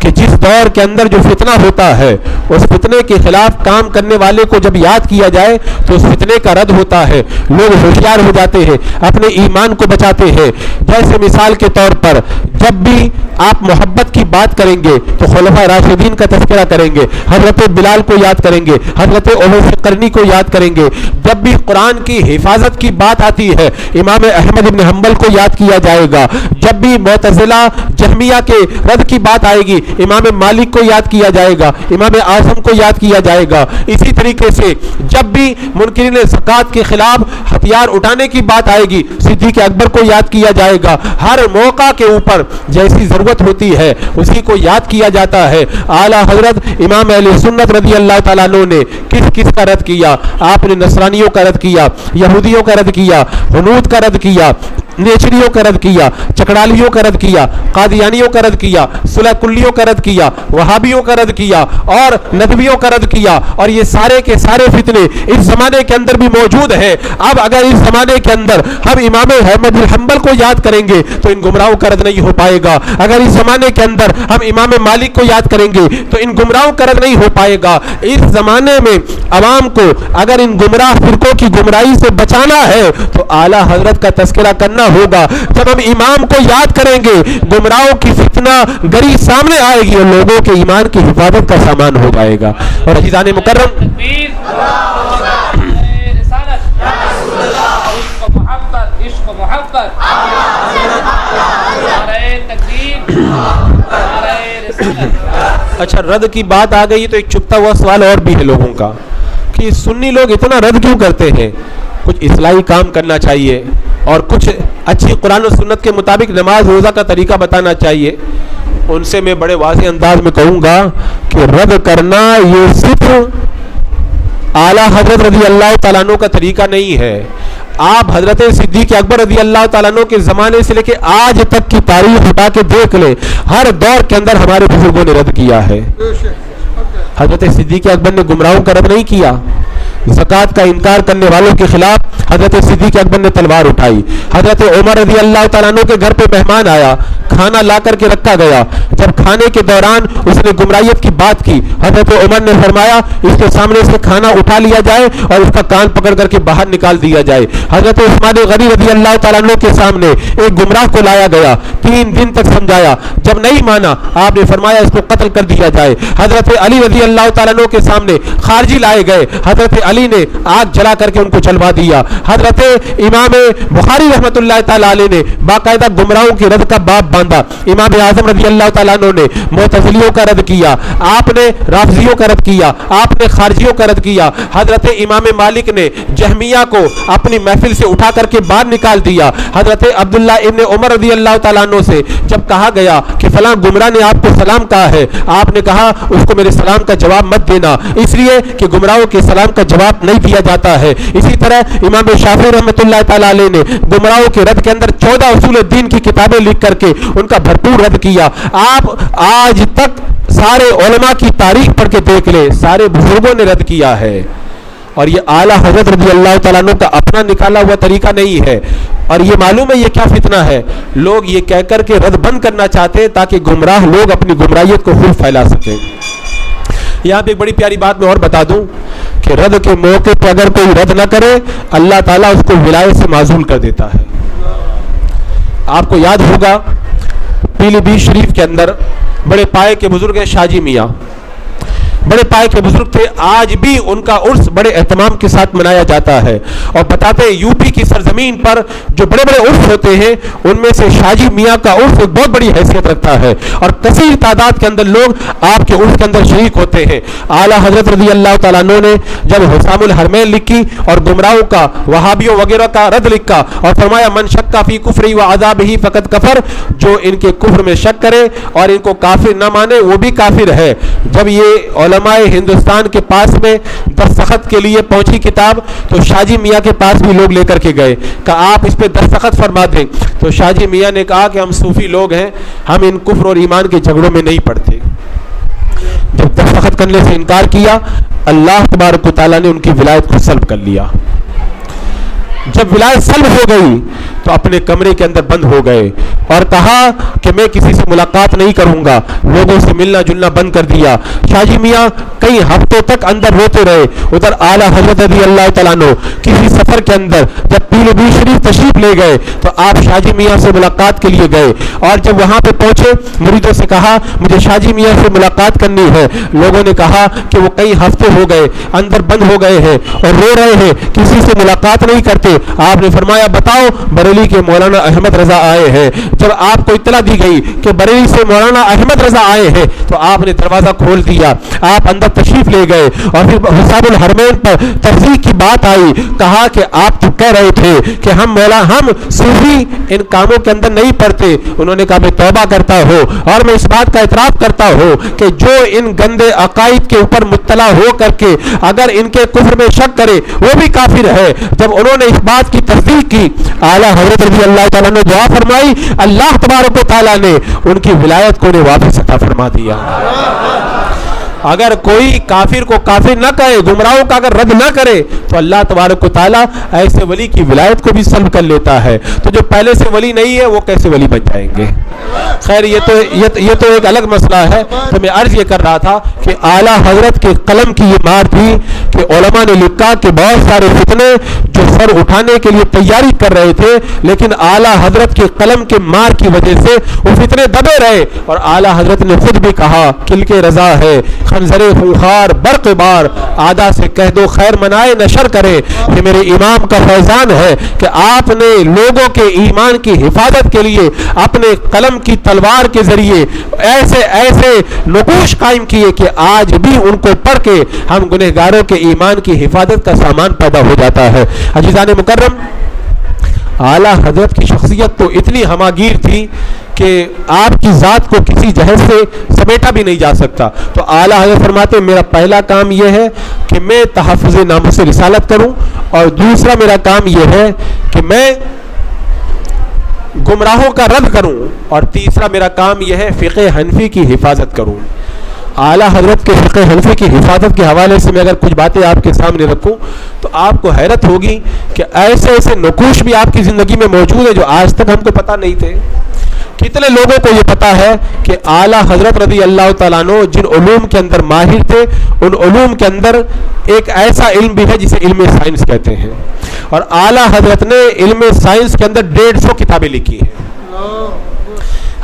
کہ جس دور کے اندر جو فتنہ ہوتا ہے اس فتنے کے خلاف کام کرنے والے کو جب یاد کیا جائے تو اس فتنے کا رد ہوتا ہے، لوگ ہوشیار ہو جاتے ہیں، اپنے ایمان کو بچاتے ہیں۔ جیسے مثال کے طور پر جب بھی آپ محبت کی بات کریں گے تو خلفائے راشدین کا تذکرہ کریں گے، حضرت بلال کو یاد کریں گے، حضرت اویس قرنی کو یاد کریں گے۔ جب بھی قرآن کی حفاظت کی بات آتی ہے امام احمد بن حنبل کو یاد کیا جائے گا، جب بھی معتزلہ جہمیہ کے رد کی بات آئے گی امام مالک کو یاد کیا جائے گا، امام اعظم کو یاد کیا جائے گا۔ اسی طریقے سے جب بھی منکرین زکوٰۃ کے خلاف ہتھیار اٹھانے کی بات آئے گی صدیق اکبر کو یاد کیا جائے گا۔ ہر موقع کے اوپر جیسی ضرورت ہوتی ہے اسی کو یاد کیا جاتا ہے۔ اعلیٰ حضرت امام اہل سنت رضی اللہ تعالیٰ عنہ نے کس کا رد کیا؟ آپ نے نصرانیوں کا رد کیا، یہودیوں کا رد کیا، ہنود کا رد کیا، نیچریوں کا رد کیا، چکڑالیوں کا رد کیا، قادیانیوں کا رد کیا، صلح کلیوں کا کا رد کیا, وہابیوں کا رد کیا اور ندویوں کا رد کیا, اور یہ سارے کے سارے فتنے اس زمانے کے اندر بھی موجود ہیں. اب اگر اس زمانے کے اندر ہم امام احمد بن حنبل کو یاد کریں گے تو ان گمراہوں کا رد نہیں ہو پائے گا. اگر اس زمانے کے اندر ہم امام مالک کو یاد کریں گے تو ان گمراہوں کا رد نہیں ہو پائے گا. اس زمانے میں عوام کو اگر ان گمراہ فرقوں کی گمراہی سے بچانا ہے تو اعلیٰ حضرت کا تذکرہ کرنا ہوگا. جب ہم امام کو یاد کریں گے گمراہوں کی فتنہ گری سامنے آئے گی اور لوگوں کے ایمان کی حفاظت کا سامان ہو جائے گا. اور عزیزان مکرم, اچھا رد کی بات آ گئی تو ایک چھپتا ہوا سوال اور بھی ہے لوگوں کا کہ سنی لوگ اتنا رد کیوں کرتے ہیں؟ کچھ اصلاحی کام کرنا چاہیے اور کچھ اچھی قرآن و سنت کے مطابق نماز روزہ کا طریقہ بتانا چاہیے. ان سے میں بڑے واضح انداز میں کہوں گا کہ رد کرنا یہ صرف اعلیٰ حضرت رضی اللہ تعالیٰ عنہ کا طریقہ نہیں ہے. آپ حضرت صدیق اکبر رضی اللہ تعالیٰ عنہ کے زمانے سے لے کے آج تک کی تاریخ اٹھا کے دیکھ لیں, ہر دور کے اندر ہمارے بزرگوں نے رد کیا ہے. حضرت صدیق اکبر نے گمراہوں کا رد نہیں کیا. زکوٰۃ کا انکار کرنے والوں کے خلاف حضرت صدیق اکبر نے تلوار اٹھائی. حضرت عمر رضی اللہ تعالیٰ عنہ کے گھر پہ مہمان آیا, کھانا لا کر کے رکھا گیا. جب کھانے کے دوران اس نے گمراہیت کی بات کی, حضرت عمر نے فرمایا اس کے سامنے سے کھانا اٹھا لیا جائے اور اس کا کان پکڑ کر کے باہر نکال دیا جائے. حضرت عثمان غنی رضی اللہ تعالیٰ عنہ کے سامنے ایک گمراہ کو لایا گیا, 3 دن تک سمجھایا, جب نہیں مانا آپ نے فرمایا اس کو قتل کر دیا جائے. حضرت علی رضی اللہ تعالیٰ عنہ کے سامنے خارجی لائے گئے, حضرت علی نے آگ جلا کر کے ان کو جلوا دیا. حضرت امام بخاری رحمۃ اللہ تعالیٰ علیہ نے باقاعدہ گمراہوں کے رد کا باب باندھا. امام اعظم رضی اللہ تعالیٰ عنہ نے معتزلیوں کا رد کیا, آپ نے رافضیوں کا رد کیا, آپ نے خارجیوں کا رد کیا. حضرت امام مالک نے جہمیہ کو اپنی محفل سے اٹھا کر کے باہر نکال دیا. حضرت عبداللہ ابن عمر رضی اللہ تعالیٰ عنہ سے جب کہا گیا کہ فلاں گمراہ نے آپ کو سلام کہا ہے, آپ نے کہا اس کو میرے سلام کا جواب مت دینا, اس لیے کہ گمراہوں کے سلام کا جواب نہیں دیا جاتا ہے. اسی طرح امام شافعی رحمۃ اللہ تعالیٰ علیہ نے گمراہوں کے رد کے اندر 14 اصول الدین کی کتابیں لکھ کر کے ان کا بھرپور رد کیا. آپ آج تک سارے علماء کی تاریخ پڑھ کے دیکھ لیں, سارے بزرگوں نے رد کیا ہے. اور یہ اعلیٰ حضرت رضی اللہ تعالیٰ عنہ کا اپنا نکالا ہوا طریقہ نہیں ہے. اور یہ معلوم ہے یہ کیا فتنہ ہے, لوگ یہ کہہ کر کے رد بند کرنا چاہتے ہیں تاکہ گمراہ لوگ اپنی گمراہیت کو خوب پھیلا سکیں. یہاں پہ ایک بڑی پیاری بات میں اور بتا دوں کہ رد کے موقع پہ اگر کوئی رد نہ کرے اللہ تعالیٰ اس کو ولایت سے معزول کر دیتا ہے. آپ کو یاد ہوگا پیلی بھیت شریف کے اندر بڑے پائے کے بزرگ ہیں شاہ جی میاں, بڑے پائے کے بزرگ تھے. آج بھی ان کا عرس بڑے اہتمام کے ساتھ منایا جاتا ہے اور بتاتے ہیں یو پی کی سرزمین پر جو بڑے بڑے عرس ہوتے ہیں ان میں سے شاہ جی میاں کا عرس ایک بہت بڑی حیثیت رکھتا ہے اور کثیر تعداد کے اندر لوگ آپ کے عرس کے اندر شریک ہوتے ہیں. اعلیٰ حضرت رضی اللہ تعالیٰ عنہ نے جب حسام الحرمین لکھی اور گمراہوں کا وہابیوں وغیرہ کا رد لکھا اور فرمایا من شک فی کفری و عذابہ فقط کفر, جو ان کے کفر میں شک کرے اور ان کو کافر نہ مانے وہ بھی کافر ہے. جب یہ علماء ہندوستان کے پاس میں دستخط کے لیے پہنچی کتاب تو شاہ جی میاں کے پاس بھی لوگ لے کر کے گئے, کہا آپ اس پہ دستخط فرما دیں. تو شاہ جی میاں نے کہا کہ ہم صوفی لوگ ہیں, ہم ان کفر اور ایمان کے جھگڑوں میں نہیں پڑتے. جب دستخط کرنے سے انکار کیا اللہ تبارک و تعالیٰ نے ان کی ولایت کو سلب کر لیا. جب ولایت سلب ہو گئی تو اپنے کمرے کے اندر بند ہو گئے اور کہا کہ میں کسی سے ملاقات نہیں کروں گا, لوگوں سے ملنا جلنا بند کر دیا. شاہ جی میاں کئی ہفتوں تک اندر روتے رہے. ادھر اعلیٰ حضرت رضی اللہ تعالیٰ عنہ کسی سفر کے اندر جب پیلی بھیت شریف تشریف لے گئے تو آپ شاہ جی میاں سے ملاقات کے لیے گئے اور جب وہاں پہ پہنچے مریدوں سے کہا مجھے شاہ جی میاں سے ملاقات کرنی ہے. لوگوں نے کہا کہ وہ کئی ہفتے ہو گئے اندر بند ہو گئے ہیں اور رو رہے ہیں, کسی سے ملاقات نہیں کرتے. آپ نے فرمایا بتاؤ بریلی کے مولانا احمد رضا آئے ہیں. جب آپ کو اطلاع دی گئی کہ بریلی سے مولانا احمد رضا آئے ہیں تو آپ نے دروازہ کھول دیا, آپ اندر تشریف لے گئے اور پھر حسام الحرمین پر تصدیق کی بات آئی. کہا کہ آپ تو کہہ رہے تھے کہ ہم صوفی ان کاموں کے اندر نہیں پڑتے. انہوں نے کہا میں توبہ کرتا ہوں اور میں اس بات کا اعتراف کرتا ہوں کہ جو ان گندے عقائد کے اوپر مطلع ہو کر کے اگر ان کے کفر میں شک کرے وہ بھی کافر ہے. جب انہوں نے اس بات کی تصدیق کی اعلیٰ حضرت رضی اللہ تعالیٰ نے دعا فرمائی, اللہ تبارک و تعالیٰ نے ان کی ولایت کو انہیں واپس عطا فرما دیا۔ اگر کوئی کافر کو کافر نہ کہے، گمراہوں کا اگر رد نہ کرے، تو اللہ تبارک و تعالیٰ ایسے ولی کی ولایت کو بھی سلب کر لیتا ہے۔ تو جو پہلے سے ولی نہیں ہے وہ کیسے ولی بن جائیں گے؟ خیر یہ تو ایک الگ مسئلہ ہے۔ تو میں عرض یہ کر رہا تھا کہ اعلیٰ حضرت کے قلم کی یہ مار تھی کہ علماء نے لکھا کہ بہت سارے فتنے جو سر اٹھانے کے لیے تیاری کر رہے تھے، لیکن اعلیٰ حضرت کے قلم کے مار کی وجہ سے وہ فتنے دبے رہے، اور اعلیٰ حضرت نے خود بھی کہا کل کے رضا ہے خنزر خونخوار برق بار، آدھا سے کہہ دو خیر منائے نشر کرے۔ یہ میرے امام کا فیضان ہے کہ آپ نے لوگوں کے ایمان کی حفاظت کے لیے اپنے قلم کی تلوار کے ذریعے ایسے نقوش قائم کیے کہ آج بھی ان کو پڑھ کے ہم گنہگاروں کے ایمان کی حفاظت کا سامان پیدا ہو جاتا ہے۔ عزیزان مکرم، اعلیٰ حضرت کی شخصیت تو اتنی ہماگیر تھی کہ آپ کی ذات کو کسی جہاز سے سمیٹا بھی نہیں جا سکتا۔ تو اعلیٰ حضرت فرماتے ہیں میرا پہلا کام یہ ہے کہ میں تحفظ ناموس رسالت کروں، اور دوسرا میرا کام یہ ہے کہ میں گمراہوں کا رد کروں، اور تیسرا میرا کام یہ ہے فقہ حنفی کی حفاظت کروں۔ اعلیٰ حضرت کے فقہ حنفی کی حفاظت کے حوالے سے میں اگر کچھ باتیں آپ کے سامنے رکھوں تو آپ کو حیرت ہوگی کہ ایسے نقوش بھی آپ کی زندگی میں موجود ہیں جو آج تک ہم کو پتہ نہیں تھے۔ کتنے لوگوں کو یہ پتا ہے کہ اعلیٰ حضرت رضی اللہ تعالیٰ عنہ جن علوم کے اندر ماہر تھے، ان علوم کے اندر ایک ایسا علم بھی ہے جسے علم سائنس کہتے ہیں، اور اعلیٰ حضرت نے علم سائنس کے اندر 150 کتابیں لکھی ہیں۔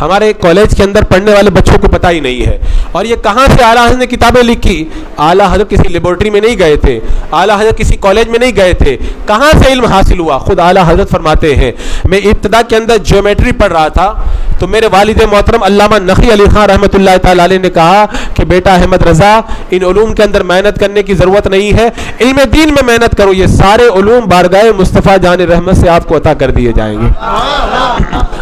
ہمارے کالج کے اندر پڑھنے والے بچوں کو پتہ ہی نہیں ہے۔ اور یہ کہاں سے اعلیٰ حضرت نے کتابیں لکھی؟ اعلیٰ حضرت کسی لیبورٹری میں نہیں گئے تھے، اعلیٰ حضرت کسی کالج میں نہیں گئے تھے، کہاں سے علم حاصل ہوا؟ خود اعلیٰ حضرت فرماتے ہیں میں ابتدا کے اندر جیومیٹری پڑھ رہا تھا تو میرے والد محترم علامہ نقی علی خان رحمۃ اللہ تعالی علیہ نے کہا کہ بیٹا احمد رضا، ان علوم کے اندر محنت کرنے کی ضرورت نہیں ہے، علم دین میں محنت کرو، یہ سارے علوم بارگاہ مصطفیٰ جان رحمت سے آپ کو عطا کر دیے جائیں گے۔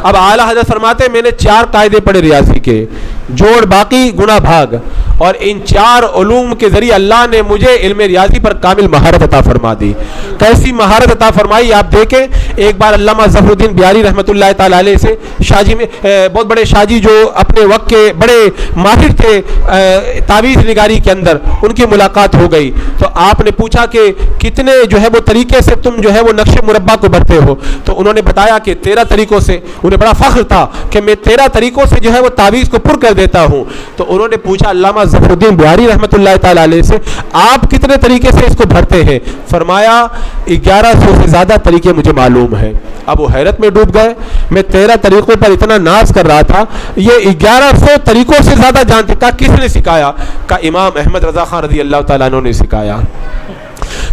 اب اعلیٰ حضرت فرماتے ہیں میں نے 4 قاعدے پڑھے ریاضی کے، جوڑ باقی گنا بھاگ، اور ان 4 علوم کے ذریعے اللہ نے مجھے علم ریاضی پر کامل مہارت عطا فرما دی۔ کیسی مہارت عطا فرمائی آپ دیکھیں۔ ایک بار علامہ ظفر الدین بیاری رحمۃ اللہ تعالی علیہ سے شاہجی میں بہت بڑے شاہجی جو اپنے وقت کے بڑے ماہر تھے تعویذ نگاری کے اندر، ان کی ملاقات ہو گئی تو آپ نے پوچھا کہ کتنے جو ہے وہ طریقے سے تم جو ہے وہ نقش مربع کو بھرتے ہو؟ تو انہوں نے بتایا کہ 13 طریقوں سے۔ انہیں بڑا فخر تھا کہ میں 13 طریقوں سے جو ہے وہ تعویذ کو پر کر دیتا ہوں۔ تو انہوں نے پوچھا علامہ ظفر الدین بیاری رحمۃ اللہ تعالی علیہ سے آپ کتنے طریقے سے اس کو بھرتے ہیں؟ فرمایا 1100 سے زیادہ طریقے مجھے معلوم ہے۔ اب وہ حیرت میں ڈوب گئے، میں 13 طریقوں پر اتنا ناز کر رہا تھا، یہ 1100 طریقوں سے زیادہ جانتے۔ کہا کس نے سکھایا؟ کہا امام احمد رضا خان رضی اللہ تعالیٰ عنہ نے سکھایا۔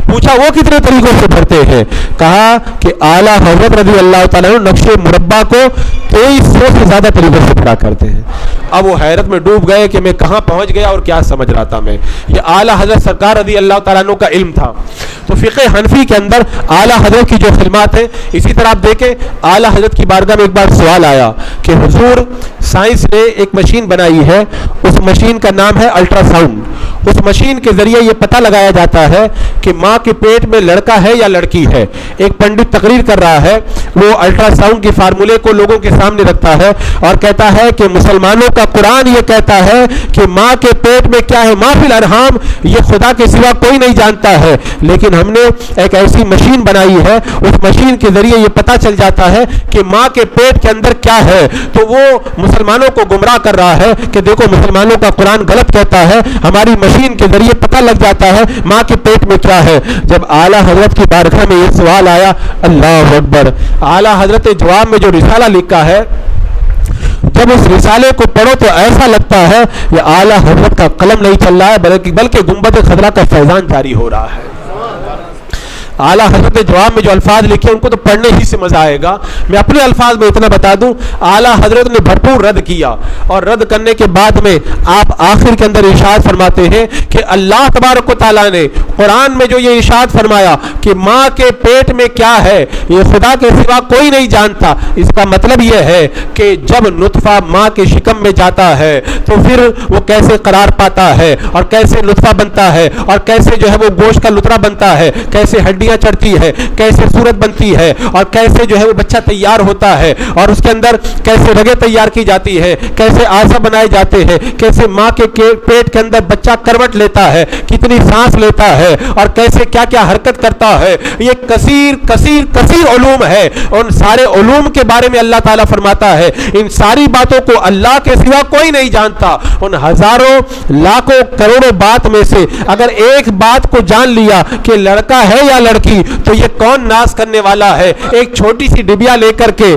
پوچھا وہ کتنے طریقوں سے بھرتے ہیں؟ کہا کہ اعلیٰ حضرت رضی اللہ تعالیٰ عنہ نقش مربع کو 2300 سے زیادہ طریقوں سے بھرا کرتے ہیں۔ اب وہ حیرت میں ڈوب گئے کہ میں کہاں پہنچ گیا اور کیا سمجھ رہا تھا میں۔ یہ اعلیٰ حضرت سرکار رضی اللہ تعالیٰ عنہ کا علم تھا۔ تو فقہ حنفی کے اندر اعلیٰ حضرت کی جو خدمات ہیں، اسی طرح آپ دیکھیں اعلیٰ حضرت کی بارگاہ میں ایک بار سوال آیا کہ حضور سائنس نے ایک مشین بنائی ہے، اس مشین کا نام ہے الٹرا ساؤنڈ۔ اس مشین کے ذریعے یہ پتہ لگایا جاتا ہے کہ ماں کے پیٹ میں لڑکا ہے یا لڑکی ہے۔ ایک پنڈت تقریر کر رہا ہے، وہ الٹرا ساؤنڈ کے فارمولے کو لوگوں کے سامنے رکھتا ہے اور کہتا ہے کہ مسلمانوں کا قرآن یہ کہتا ہے کہ ماں کے پیٹ میں کیا ہے، ما فی الارحام، یہ خدا کے سوا کوئی نہیں جانتا ہے، لیکن ہم نے ایک ایسی مشین بنائی ہے، اس مشین کے ذریعے یہ پتہ چل جاتا ہے کہ ماں کے پیٹ کے اندر کیا ہے۔ تو وہ مسلمانوں کو گمراہ کر رہا ہے کہ دیکھو مسلمانوں کا قرآن غلط کہتا ہے، ہماری مشین کے ذریعے پتہ لگ جاتا ہے ماں کے پیٹ میں کیا ہے۔ جب اعلیٰ حضرت کی بارگاہ میں یہ سوال آیا، اللہ اکبر، اعلیٰ حضرت نے جواب میں جو رسالہ لکھا ہے، جب اس رسالے کو پڑھو تو ایسا لگتا ہے یہ اعلیٰ حضرت کا قلم نہیں چل رہا ہے بلکہ گنبد خضرا کا فیضان جاری ہو رہا ہے۔ اعلیٰ حضرت نے جواب میں جو الفاظ لکھے ان کو تو پڑھنے ہی سے مزہ آئے گا، میں اپنے الفاظ میں اتنا بتا دوں، اعلیٰ حضرت نے بھرپور رد کیا، اور رد کرنے کے بعد میں آپ آخر کے اندر ارشاد فرماتے ہیں کہ اللہ تبارک و تعالیٰ نے قرآن میں جو یہ ارشاد فرمایا کہ ماں کے پیٹ میں کیا ہے یہ خدا کے سوا کوئی نہیں جانتا، اس کا مطلب یہ ہے کہ جب نطفہ ماں کے شکم میں جاتا ہے تو پھر وہ کیسے قرار پاتا ہے اور کیسے نطفہ بنتا ہے اور کیسے جو ہے وہ گوشت کا لترا بنتا ہے، کیسے ہڈی ہڈیاں چڑھتی ہے, کیسے صورت بنتی ہے, اور کیسے جو ہے وہ بچہ تیار ہوتا ہے, اور اس کے اندر کیسے رگیں تیار کی جاتی ہے, کیسے اعضا بنائے جاتے ہیں, کیسے ماں کے پیٹ کے اندر بچہ کروٹ لیتا ہے, کتنی سانس لیتا ہے, اور کیسے کیا کیا حرکت کرتا ہے. یہ کثیر کثیر کثیر علوم ہے. ان سارے علوم کے بارے میں اللہ تعالیٰ فرماتا ہے ان ساری باتوں کو اللہ کے سوا کوئی نہیں جانتا. ان ہزاروں لاکھوں کروڑوں بات میں سے اگر ایک بات کو جان لیا کہ لڑکا ہے یا لڑکی, تو یہ کون ناز کرنے والا ہے. ایک چھوٹی سی ڈبیا لے کر کے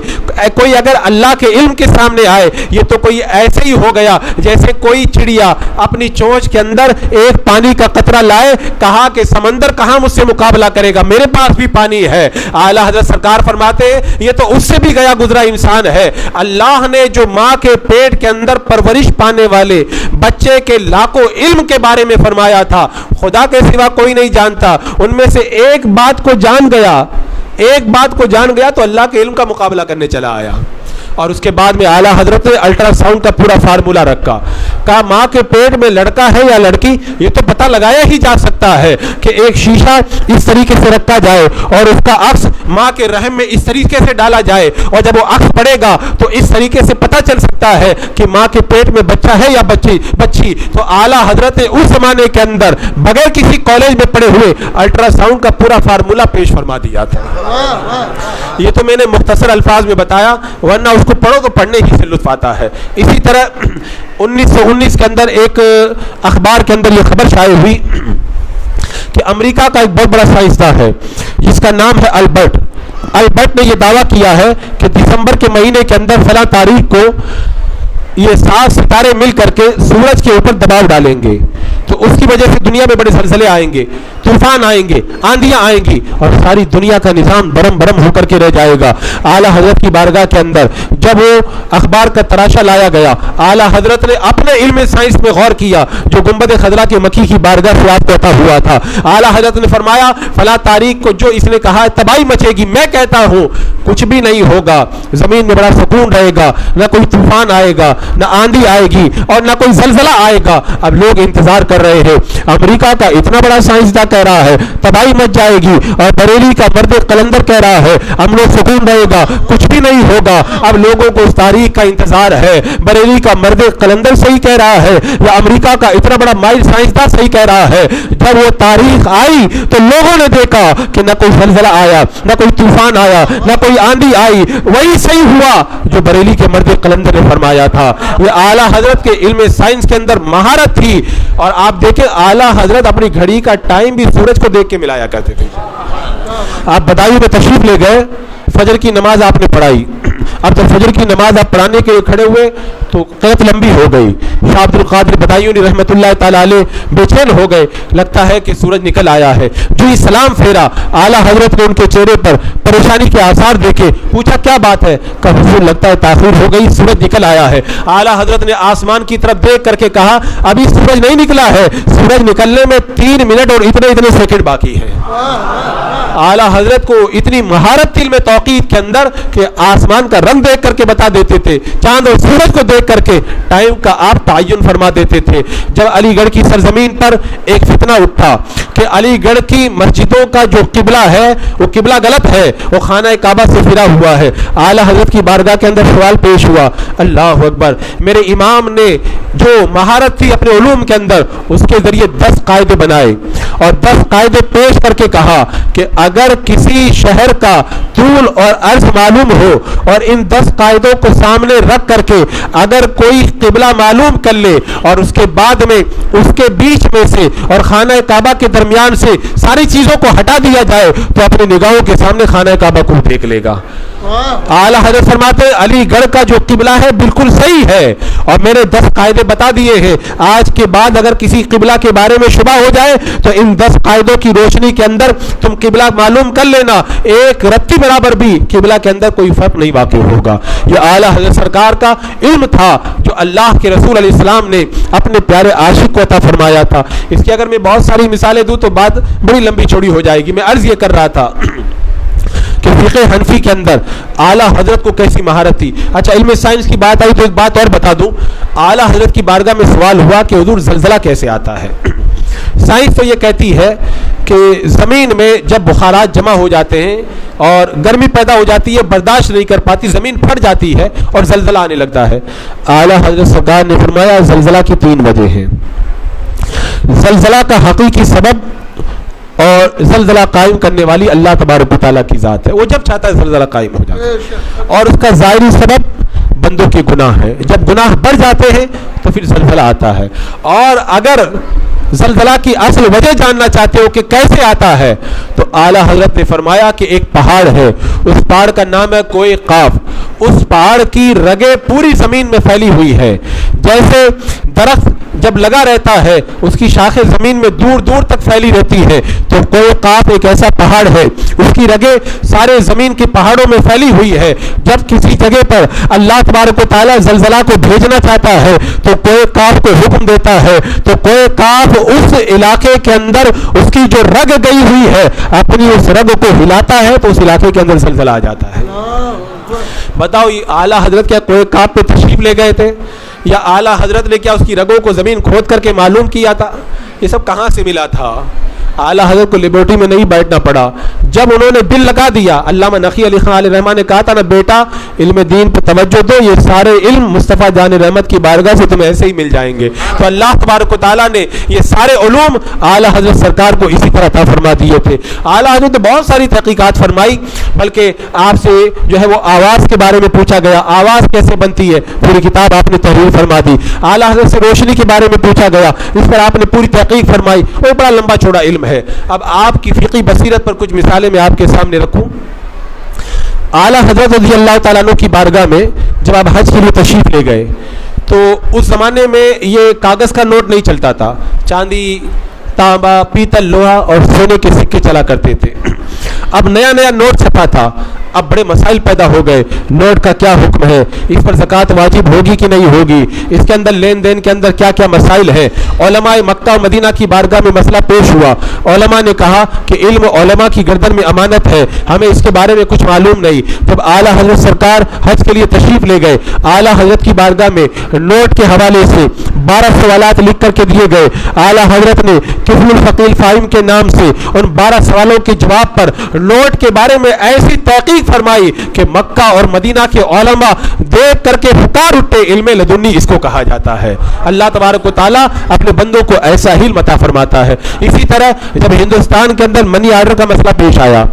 کوئی اگر اللہ کے علم کے سامنے آئے, یہ تو کوئی ایسے ہی ہو گیا جیسے کوئی چڑیا اپنی چونچ کے اندر ایک پانی کا قطرہ لائے, کہا کہ سمندر کہاں مجھ سے مقابلہ کرے گا, میرے پاس بھی پانی ہے. اعلیٰ حضرت سرکار فرماتے یہ تو اس سے بھی گیا گزرا انسان ہے. اللہ نے جو ماں کے پیٹ کے اندر پرورش پانے والے بچے کے لاکھوں علم کے بارے میں فرمایا تھا, خدا کے سوا کوئی نہیں جانتا. ان میں سے ایک بات کو جان گیا تو اللہ کے علم کا مقابلہ کرنے چلا آیا. اور اس کے بعد میں اعلیٰ حضرت نے الٹرا ساؤنڈ کا پورا فارمولہ رکھا, کہا ماں کے پیٹ میں لڑکا ہے یا لڑکی یہ تو پتہ لگایا ہی جا سکتا ہے کہ ایک شیشہ اس طریقے سے رکھا جائے اور اس کا عکس ماں کے رحم میں اس طریقے سے ڈالا جائے, اور جب وہ عکس پڑے گا تو اس طریقے سے پتہ چل سکتا ہے کہ ماں کے پیٹ میں بچہ ہے یا بچی. تو اعلیٰ حضرت نے اس زمانے کے اندر بغیر کسی کالج میں پڑھے ہوئے الٹرا ساؤنڈ کا پورا فارمولہ پیش فرما دیا تھا. یہ تو میں نے مختصر الفاظ میں بتایا, ورنہ اس کو پڑھو تو پڑھنے ہی سے لطف آتا ہے. اسی طرح 1919 کے اندر ایک اخبار کے اندر یہ خبر شائع ہوئی کہ امریکہ کا ایک بہت بڑا سائنسداں ہے جس کا نام ہے البرٹ نے یہ دعویٰ کیا ہے کہ دسمبر کے مہینے کے اندر فلاں تاریخ کو یہ 7 ستارے مل کر کے سورج کے اوپر دباؤ ڈالیں گے, تو اس کی وجہ سے دنیا میں بڑے زلزلے آئیں گے, طوفان آئیں گے, آندھیاں آئیں گی, اور ساری دنیا کا نظام برم برم ہو کر کے رہ جائے گا. اعلیٰ حضرت کی بارگاہ کے اندر جب وہ اخبار کا تراشا لایا گیا, اعلیٰ حضرت نے اپنے علم سائنس میں غور کیا جو گنبد خضرا کے مکی کی بارگاہ سے آپ کو عطا ہوا تھا. اعلیٰ حضرت نے فرمایا فلاں تاریخ کو جو اس نے کہا تباہی مچے گی, میں کہتا ہوں کچھ بھی نہیں ہوگا, زمین میں بڑا سکون رہے گا, نہ کوئی طوفان آئے گا, نہ آندھی آئے گی, اور نہ کوئی زلزلہ آئے گا. اب لوگ انتظار کر رہے ہیں, امریکہ کا اتنا بڑا سائنسداں کہہ رہا ہے تباہی مچ جائے گی, اور بریلی کا مرد قلندر کہہ رہا ہے امن و سکون رہے گا, کچھ بھی نہیں ہوگا. اب لوگوں کو اس تاریخ کا انتظار ہے, بریلی کا مرد قلندر صحیح کہہ رہا ہے یا امریکہ کا اتنا بڑا ماہر سائنسداں صحیح کہہ رہا ہے. جب وہ تاریخ آئی تو لوگوں نے دیکھا کہ نہ کوئی زلزلہ آیا, نہ کوئی طوفان آیا, نہ کوئی آندھی آئی, وہی صحیح ہوا جو بریلی کے مرد قلندر نے فرمایا تھا. یہ اعلیٰ حضرت کے علم سائنس کے اندر مہارت تھی. اور آپ دیکھیں اعلیٰ حضرت اپنی گھڑی کا ٹائم بھی سورج کو دیکھ کے ملایا کرتے تھے. آپ بدایوں میں تشریف لے گئے, فجر کی نماز آپ نے پڑھائی, اب جب فجر کی نماز آپ پڑھانے کے لیے کھڑے ہوئے تو قیت لمبی ہو گئی. شاہ عبد القادر بدایونی رحمۃ اللہ تعالی علیہ بے چین ہو گئے, لگتا ہے کہ سورج نکل آیا ہے. جو ہی سلام پھیرا, اعلیٰ حضرت نے ان کے چہرے پر پریشانی کے آثار دیکھے, پوچھا کیا بات ہے, کہ حضور لگتا ہے تاخیر ہو گئی, سورج نکل آیا ہے. اعلیٰ حضرت نے آسمان کی طرف دیکھ کر کے کہا ابھی سورج نہیں نکلا ہے, سورج نکلنے میں 3 منٹ اور اتنے سیکنڈ باقی ہے. اعلیٰ حضرت کو اتنی مہارت تھی میں توقیت کے اندر کہ آسمان کا رنگ دیکھ کر کے بتا دیتے تھے, چاند اور سورج کو دیکھ کر کے ٹائم کا آپ تعین فرما دیتے تھے. جب علی گڑھ کی سرزمین پر ایک فتنہ اٹھا کہ علی گڑھ کی مسجدوں کا جو قبلہ ہے وہ قبلہ غلط ہے, وہ خانہ کعبہ سے پھرا ہوا ہے, اعلیٰ حضرت کی بارگاہ کے اندر سوال پیش ہوا, اللہ اکبر, میرے امام نے جو مہارت تھی اپنے علوم کے اندر اس کے ذریعے 10 قاعدے بنائے اور 10 قاعدے پیش کر کے کہا کہ اگر کسی شہر کا طول اور عرض معلوم ہو اور ان 10 قاعدوں کو سامنے رکھ کر کے اگر کوئی قبلہ معلوم کر لے اور اس کے بعد میں اس کے بیچ میں سے اور خانہ کعبہ کے درمیان سے ساری چیزوں کو ہٹا دیا جائے تو اپنی نگاہوں کے سامنے خانہ کعبہ کو دیکھ لے گا. اعلیٰ حضرت فرماتے علی گڑھ کا جو قبلہ ہے بالکل صحیح ہے اور میں نے 10 قاعدے بتا دیے ہیں, آج کے بعد اگر کسی قبلہ کے بارے میں شبہ ہو جائے تو ان 10 قاعدوں کی روشنی کے اندر تم قبلہ معلوم کر لینا, ایک رتی برابر بھی قبلہ کے اندر کوئی فرق نہیں واقع ہوگا. یہ اعلیٰ حضرت سرکار کا علم تھا جو اللہ کے رسول علیہ السلام نے اپنے پیارے عاشق کو عطا فرمایا تھا. اس کی اگر میں بہت ساری مثالیں دوں تو بات بڑی لمبی چوڑی ہو جائے گی. میں عرض یہ کر رہا تھا کہ فقہ حنفی کے اندر اعلیٰ حضرت کو کیسی مہارت تھی. اچھا علم سائنس کی بات آئی تو ایک بات اور بتا دوں. اعلیٰ حضرت کی بارگاہ میں سوال ہوا کہ حضور زلزلہ کیسے آتا ہے. سائنس تو یہ کہتی ہے کہ زمین میں جب بخارات جمع ہو جاتے ہیں اور گرمی پیدا ہو جاتی ہے, برداشت نہیں کر پاتی, زمین پھٹ جاتی ہے اور زلزلہ آنے لگتا ہے. اعلیٰ حضرت سرکار نے فرمایا زلزلہ کی 3 وجہ ہیں. زلزلہ کا حقیقی سبب اور زلزلہ قائم کرنے والی اللہ تبارک و تعالیٰ کی ذات ہے, وہ جب چاہتا ہے زلزلہ قائم ہو جاتا ہے. اور اس کا ظاہری سبب بندوں کے گناہ ہے, جب گناہ بڑھ جاتے ہیں تو پھر زلزلہ آتا ہے. اور اگر زلزلہ کی اصل وجہ جاننا چاہتے ہو کہ کیسے آتا ہے تو اعلیٰ حضرت نے فرمایا کہ ایک پہاڑ ہے, اس پہاڑ کا نام ہے کوہ قاف. اس پہاڑ کی رگیں پوری زمین میں پھیلی ہوئی ہے. جیسے درخت جب لگا رہتا ہے اس کی شاخیں زمین میں دور دور تک پھیلی رہتی ہے, تو کوہ قاف ایک ایسا پہاڑ ہے, اس کی رگیں سارے زمین کے پہاڑوں میں پھیلی ہوئی ہے. جب کسی جگہ پر اللہ تبارک و تعالیٰ زلزلہ کو بھیجنا چاہتا ہے تو کوہ قاف کو حکم دیتا ہے, تو کوہ قاف اس علاقے کے اندر اس کی جو رگ گئی ہوئی ہے اپنی اس رگ کو ہلاتا ہے تو اس علاقے کے اندر زلزلہ آ جاتا ہے. بتاؤ یہ اعلیٰ حضرت کیا کوہ قاف پہ تشریف لے گئے تھے, یا اعلیٰ حضرت نے کیا اس کی رگوں کو زمین کھود کر کے معلوم کیا تھا؟ یہ سب کہاں سے ملا تھا؟ اعلیٰ حضرت کو لیبورٹری میں نہیں بیٹھنا پڑا. جب انہوں نے دل لگا دیا, علامہ نقی علی خان علیہ رحمٰن نے کہا تھا نا بیٹا علم دین پہ توجہ دو, یہ سارے علم مصطفیٰ جان رحمت کی بارگاہ سے تمہیں ایسے ہی مل جائیں گے. تو اللہ تبارک و تعالیٰ نے یہ سارے علوم اعلیٰ حضرت سرکار کو اسی طرح عطا فرما دیے تھے. اعلیٰ حضرت نے بہت ساری تحقیقات فرمائی, بلکہ آپ سے جو ہے وہ آواز کے بارے میں پوچھا گیا, آواز کیسے بنتی ہے, پوری کتاب آپ نے تحریر فرما دی. اعلیٰ حضرت سے روشنی کے بارے میں پوچھا گیا, اس پر آپ نے پوری تحقیق فرمائی. وہ بڑا لمبا چوڑا علم ہے. اب آپ کی فقہی بصیرت پر کچھ مثالیں میں آپ کے سامنے رکھوں. اعلیٰ حضرت رضی اللہ تعالیٰ عنہ کی بارگاہ میں جب آپ حج کے لیے تشریف لے گئے تو اس زمانے میں یہ کاغذ کا نوٹ نہیں چلتا تھا, چاندی, تانبا, پیتل, لوہا اور سونے کے سکے چلا کرتے تھے. اب نیا نیا نوٹ چھپا تھا. اب بڑے مسائل پیدا ہو گئے, نوٹ کا کیا حکم ہے, اس پر زکوٰۃ واجب ہوگی کہ نہیں ہوگی, اس کے اندر لین دین کے اندر کیا کیا مسائل ہیں. علماء مکہ و مدینہ کی بارگاہ میں مسئلہ پیش ہوا. علماء نے کہا کہ علم علماء کی گردن میں امانت ہے, ہمیں اس کے بارے میں کچھ معلوم نہیں. جب اعلیٰ حضرت سرکار حج کے لیے تشریف لے گئے, اعلیٰ حضرت کی بارگاہ میں نوٹ کے حوالے سے 12 سوالات لکھ کر کے دیے گئے. اعلیٰ حضرت نے کفل الفقی الفاہم کے نام سے ان 12 سوالوں کے جواب پر نوٹ کے بارے میں ایسی تحقیق فرمائی کہ مکہ اور مدینہ کے علماء دیکھ کر کے پکار اٹھے. علم لدنی اس کو کہا جاتا ہے. اللہ تبارک و تعالیٰ اپنے بندوں کو ایسا ہی عطا فرماتا ہے. اسی طرح جب ہندوستان کے اندر منی آرڈر کا مسئلہ پیش آیا,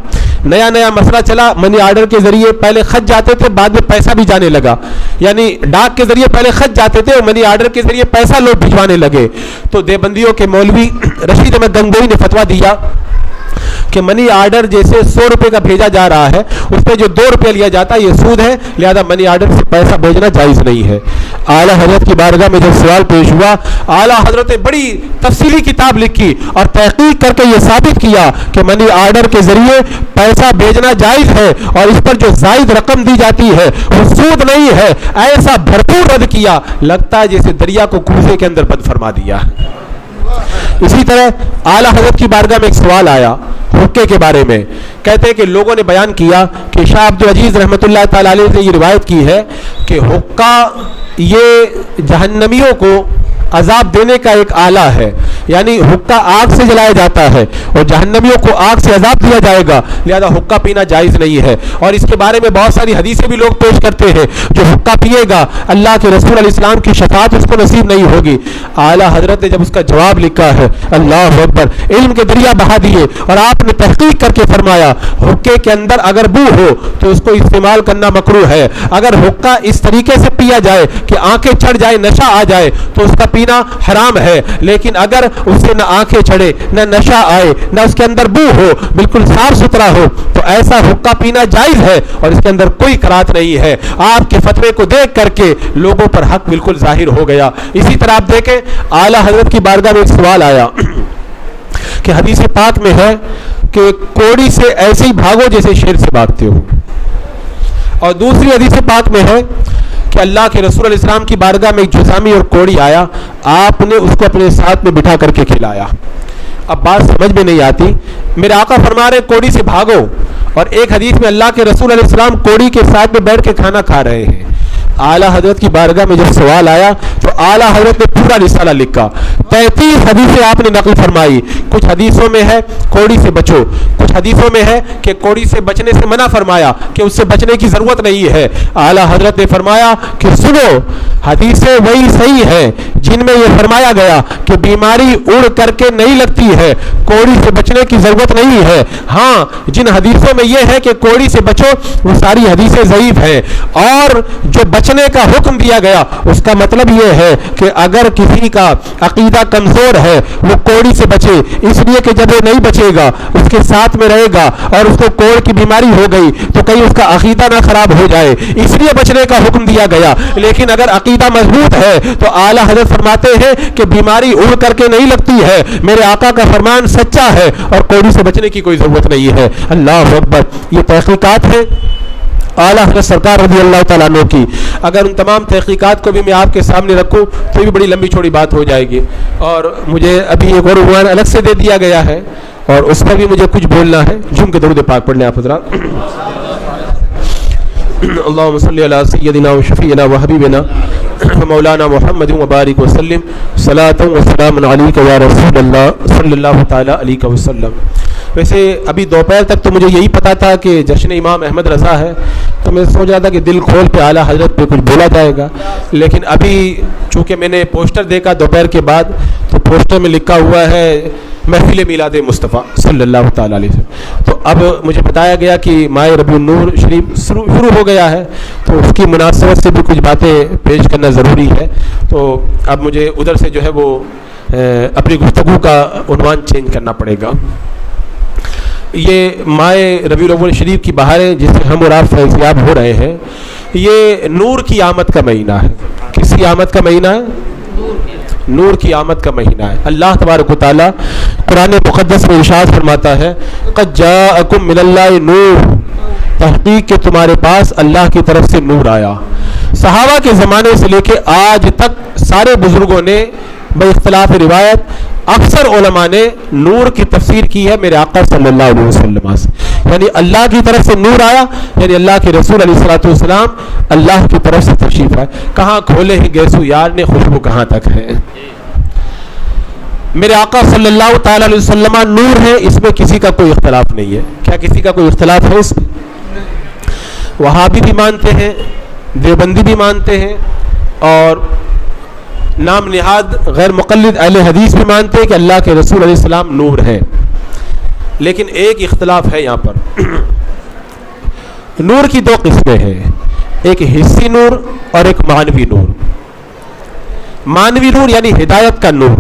نیا نیا مسئلہ چلا, منی آرڈر کے ذریعے پہلے خط جاتے تھے, بعد میں پیسہ بھی جانے لگا, یعنی ڈاک کے ذریعے پہلے خط جاتے تھے اور منی آرڈر کے ذریعے پیسہ لوگ بھجوانے لگے. تو دیوبندیوں کے مولوی رشید احمد گنگوئی نے فتویٰ دیا کہ منی آرڈر جیسے 100 روپے کا بھیجا جا رہا ہے, اس پہ جو 2 روپے لیا جاتا ہے یہ سود ہے, لہذا منی آرڈر سے پیسہ بھیجنا جائز نہیں ہے. اعلیٰ حضرت کی بارگاہ میں جب سوال پیش ہوا, اعلیٰ حضرت نے بڑی تفصیلی کتاب لکھی اور تحقیق کر کے یہ ثابت کیا کہ منی آرڈر کے ذریعے پیسہ بھیجنا جائز ہے اور اس پر جو زائد رقم دی جاتی ہے وہ سود نہیں ہے. ایسا بھرپور رد کیا, لگتا ہے جیسے دریا کو کوزے کے اندر بند فرما دیا. اسی طرح اعلیٰ حضرت کی بارگاہ میں ایک سوال آیا حقے کے بارے میں. کہتے ہیں کہ لوگوں نے بیان کیا کہ شاہ عبدالعزیز رحمۃ اللہ تعالیٰ علیہ نے یہ روایت کی ہے کہ حقہ یہ جہنمیوں کو عذاب دینے کا ایک آلہ ہے, یعنی حقہ آگ سے جلایا جاتا ہے اور جہنمیوں کو آگ سے عذاب دیا جائے گا, لہذا حقہ پینا جائز نہیں ہے. اور اس کے بارے میں بہت ساری حدیثیں بھی لوگ پیش کرتے ہیں, جو حقہ پیے گا اللہ کے رسول علیہ السلام کی شفاعت اس کو نصیب نہیں ہوگی. اعلیٰ حضرت نے جب اس کا جواب لکھا ہے, اللہ اکبر, علم کے دریا بہا دیے اور آپ نے تحقیق کر کے فرمایا حقے کے اندر اگر بو ہو تو اس کو استعمال کرنا مکروہ ہے. اگر حقہ اس طریقے سے پیا جائے کہ آنکھیں چڑھ جائے, نشہ آ جائے, تو اس کا پینا حرام ہے. لیکن اگر اس سے نہ آنکھیں چڑھے, نہ نشہ آئے, نہ اس کے اندر بو ہو, بالکل صاف ستھرا ہو, تو ایسا حقہ پینا جائز ہے اور اس کے اندر کوئی قرات نہیں ہے. آپ کے فتوے کو دیکھ کر کے لوگوں پر حق بالکل ظاہر ہو گیا. اسی طرح آپ دیکھیں اعلیٰ حضرت کی بارگاہ میں ایک سوال آیا کہ حدیث پاک میں ہے کہ کوڑی سے ایسے ہی بھاگو جیسے شیر سے بھاگتے ہو, اور دوسری حدیث پاک میں ہے کہ اللہ کے رسول علیہ السلام کی بارگاہ میں ایک جذامی اور کوڑی آیا, آپ نے اس کو اپنے ساتھ میں بٹھا کر کے کھلایا. اب بات سمجھ میں نہیں آتی, میرے آقا فرما رہے کوڑی سے بھاگو اور ایک حدیث میں اللہ کے رسول علیہ السلام کوڑی کے ساتھ میں بیٹھ کے کھانا کھا رہے ہیں. اعلیٰ حضرت کی بارگاہ میں جب سوال آیا تو اعلیٰ حضرت نے پورا رسالہ لکھا, 33 حدیثیں آپ نے نقل فرمائی. کچھ حدیثوں میں ہے کوڑی سے بچو, کچھ حدیثوں میں ہے کہ کوڑی سے بچنے سے منع فرمایا کہ اس سے بچنے کی ضرورت نہیں ہے. اعلیٰ حضرت نے فرمایا کہ سنو, حدیثیں وہی صحیح ہیں جن میں یہ فرمایا گیا کہ بیماری اڑ کر کے نہیں لگتی ہے, کوڑی سے بچنے کی ضرورت نہیں ہے. ہاں, جن حدیثوں میں یہ ہے کہ کوڑی سے بچو وہ ساری حدیثیں ضعیف ہیں, اور جو بچنے کا حکم دیا گیا اس کا مطلب یہ ہے کہ اگر کسی کا عقیدہ کمزور ہے وہ کوڑی سے بچے, اس لیے کہ جب وہ نہیں بچے گا, اس کے ساتھ میں رہے گا اور اس کو کوڑ کی بیماری ہو گئی تو کہیں اس کا عقیدہ نہ خراب ہو جائے, اس لیے بچنے کا حکم دیا گیا. لیکن اگر عقیدہ مضبوط ہے تو اعلیٰ حضرت فرماتے ہیں کہ بیماری اڑ کر کے نہیں لگتی ہے, میرے آقا کا فرمان سچا ہے اور کوڑی سے بچنے کی کوئی ضرورت نہیں ہے. اللہ اکبر. یہ تحقیقات ہے اعلیٰ حضرت سرکار رضی اللہ تعالیٰ عنہ کی. اگر ان تمام تحقیقات کو بھی میں آپ کے سامنے رکھوں تو یہ بھی بڑی لمبی چوڑی بات ہو جائے گی, اور مجھے ابھی ایک اور عنوان الگ سے دے دیا گیا ہے اور اس پر بھی مجھے کچھ بولنا ہے. جھوم کے درود پاک پڑھ لیں آپ حضرات. اللہم صلی علی سیدنا و شفیعنا و حبیبنا مولانا محمد وبارک وسلم صلاۃ و سلام علیک یا رسول اللہ صلی اللہ تعالیٰ علیہ وسلم. ویسے ابھی دوپہر تک تو مجھے یہی پتا تھا کہ جشن امام احمد رضا ہے, تو میں سوچ رہا تھا کہ دل کھول کے اعلیٰ حضرت پہ کچھ بولا جائے گا, لیکن ابھی چونکہ میں نے پوسٹر دیکھا دوپہر کے بعد تو پوسٹر میں لکھا ہوا ہے محفل میلاد مصطفیٰ صلی اللہ تعالیٰ علیہ وسلم. تو اب مجھے بتایا گیا کہ ماہ ربیع النور شریف شروع ہو گیا ہے, تو اس کی مناسبت سے بھی کچھ باتیں پیش کرنا ضروری ہے. تو اب مجھے ادھر سے جو ہے وہ اپنی گفتگو کا عنوان چینج کرنا پڑے گا. یہ ماہ ربیع الاول شریف کی بہاریں جس سے ہم اور آپ فیضیاب ہو رہے ہیں, یہ نور کی آمد کا مہینہ ہے. کس کی آمد کا مہینہ ہے؟ نور کی آمد کا مہینہ ہے. اللہ تبارک و تعالیٰ قرآن مقدس میں ارشاد فرماتا ہے قد جاءکم من اللہ نور, تحقیق کہ تمہارے پاس اللہ کی طرف سے نور آیا. صحابہ کے زمانے سے لے کے آج تک سارے بزرگوں نے بے اختلاف روایت اکثر علماء نے نور کی تفسیر کی ہے میرے آقا صلی اللہ علیہ وسلم سے, یعنی اللہ کی طرف سے نور آیا, یعنی اللہ کے رسول علیہ الصلوۃ والسلام اللہ کی طرف سے تشریف آئے. کہاں کھولے ہیں گیسو یار نے خوشبو کہاں تک ہے. میرے آقا صلی اللہ تعالی علیہ وسلم نور ہے, اس میں کسی کا کوئی اختلاف نہیں ہے. کیا کسی کا کوئی اختلاف ہے اس میں؟ وہابی بھی مانتے ہیں, دیوبندی بھی مانتے ہیں, اور نام نہاد غیر مقلد اہل حدیث بھی مانتے ہیں کہ اللہ کے رسول علیہ السلام نور ہے. لیکن ایک اختلاف ہے یہاں پر. نور کی دو قسمیں ہیں, ایک حسی نور اور ایک معنوی نور. معنوی نور یعنی ہدایت کا نور.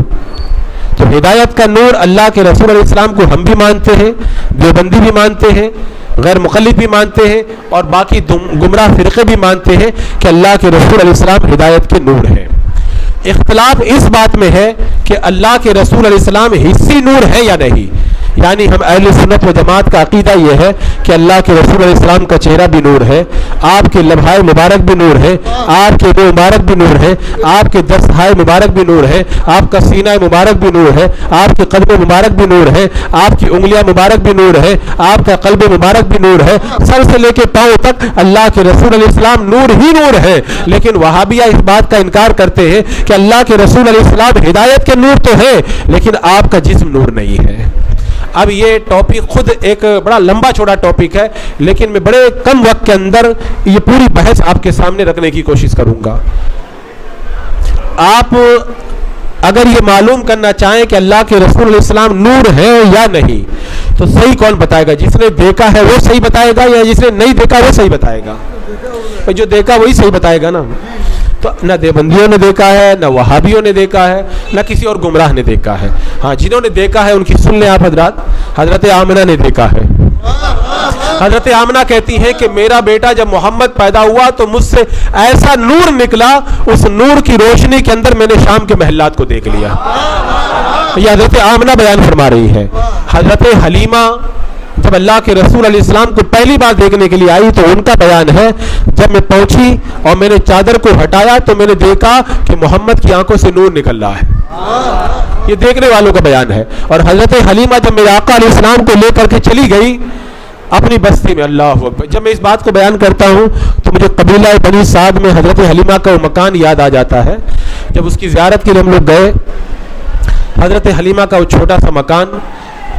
تو ہدایت کا نور اللہ کے رسول علیہ السلام کو ہم بھی مانتے ہیں, دیوبندی بھی مانتے ہیں, غیر مقلد بھی مانتے ہیں, اور باقی گمراہ فرقے بھی مانتے ہیں کہ اللہ کے رسول علیہ السلام ہدایت کے نور ہیں. اختلاف اس بات میں ہے کہ اللہ کے رسول علیہ السلام حسی نور ہے یا نہیں. یعنی ہم اہل سنت و جماعت کا عقیدہ یہ ہے کہ اللہ کے رسول علیہ السلام کا چہرہ بھی نور ہے, آپ کے لبھائے مبارک بھی نور ہے, آپ کے دو مبارک بھی نور ہے, آپ کے دستہائے مبارک بھی نور ہے, آپ کا سینہ مبارک بھی نور ہے, آپ کے قدم مبارک بھی نور ہے, آپ کی انگلیاں مبارک بھی نور ہے, آپ کا قلب مبارک بھی نور ہے. سر سے لے کے پاؤں تک اللہ کے رسول علیہ السلام نور ہی نور ہے. لیکن وہابیہ اس بات کا انکار کرتے ہیں کہ اللہ کے رسول علیہ السلام ہدایت کے نور تو ہے لیکن آپ کا جسم نور نہیں ہے. اب یہ ٹاپک خود ایک بڑا لمبا چوڑا ٹاپک ہے, لیکن میں بڑے کم وقت کے اندر یہ پوری بحث آپ کے سامنے رکھنے کی کوشش کروں گا. آپ اگر یہ معلوم کرنا چاہیں کہ اللہ کے رسول علیہ السلام نور ہے یا نہیں, تو صحیح کون بتائے گا؟ جس نے دیکھا ہے وہ صحیح بتائے گا یا جس نے نہیں دیکھا وہ صحیح بتائے گا؟ جو دیکھا وہی صحیح بتائے گا نا. تو نہ دیوبندیوں نے دیکھا ہے, نہ وہابیوں نے دیکھا ہے, نہ کسی اور گمراہ نے دیکھا ہے. ہاں, جنہوں نے دیکھا ہے ان کی سن لیں آپ حضرات. حضرت آمنہ نے دیکھا ہے. حضرت آمنہ کہتی ہیں کہ میرا بیٹا جب محمد پیدا ہوا تو مجھ سے ایسا نور نکلا, اس نور کی روشنی کے اندر میں نے شام کے محلات کو دیکھ لیا. یہ حضرت آمنہ بیان فرما رہی ہے. حضرت حلیمہ جب اللہ کے رسول علیہ السلام کو پہلی بار دیکھنے کے لیے آئی تو ان کا بیان ہے جب میں پہنچی اور میں نے چادر کو ہٹایا تو میں نے دیکھا کہ محمد کی آنکھوں سے نور نکل رہا ہے. یہ دیکھنے والوں کا بیان ہے. اور حضرت حلیمہ جب میرے آقا علیہ السلام کو لے کر کے چلی گئی اپنی بستی میں. اللہ اکبر. جب میں اس بات کو بیان کرتا ہوں تو مجھے قبیلہ بنی سعد میں حضرت حلیمہ کا وہ مکان یاد آ جاتا ہے. جب اس کی زیارت کے لیے ہم لوگ گئے, حضرت حلیمہ کا وہ چھوٹا سا مکان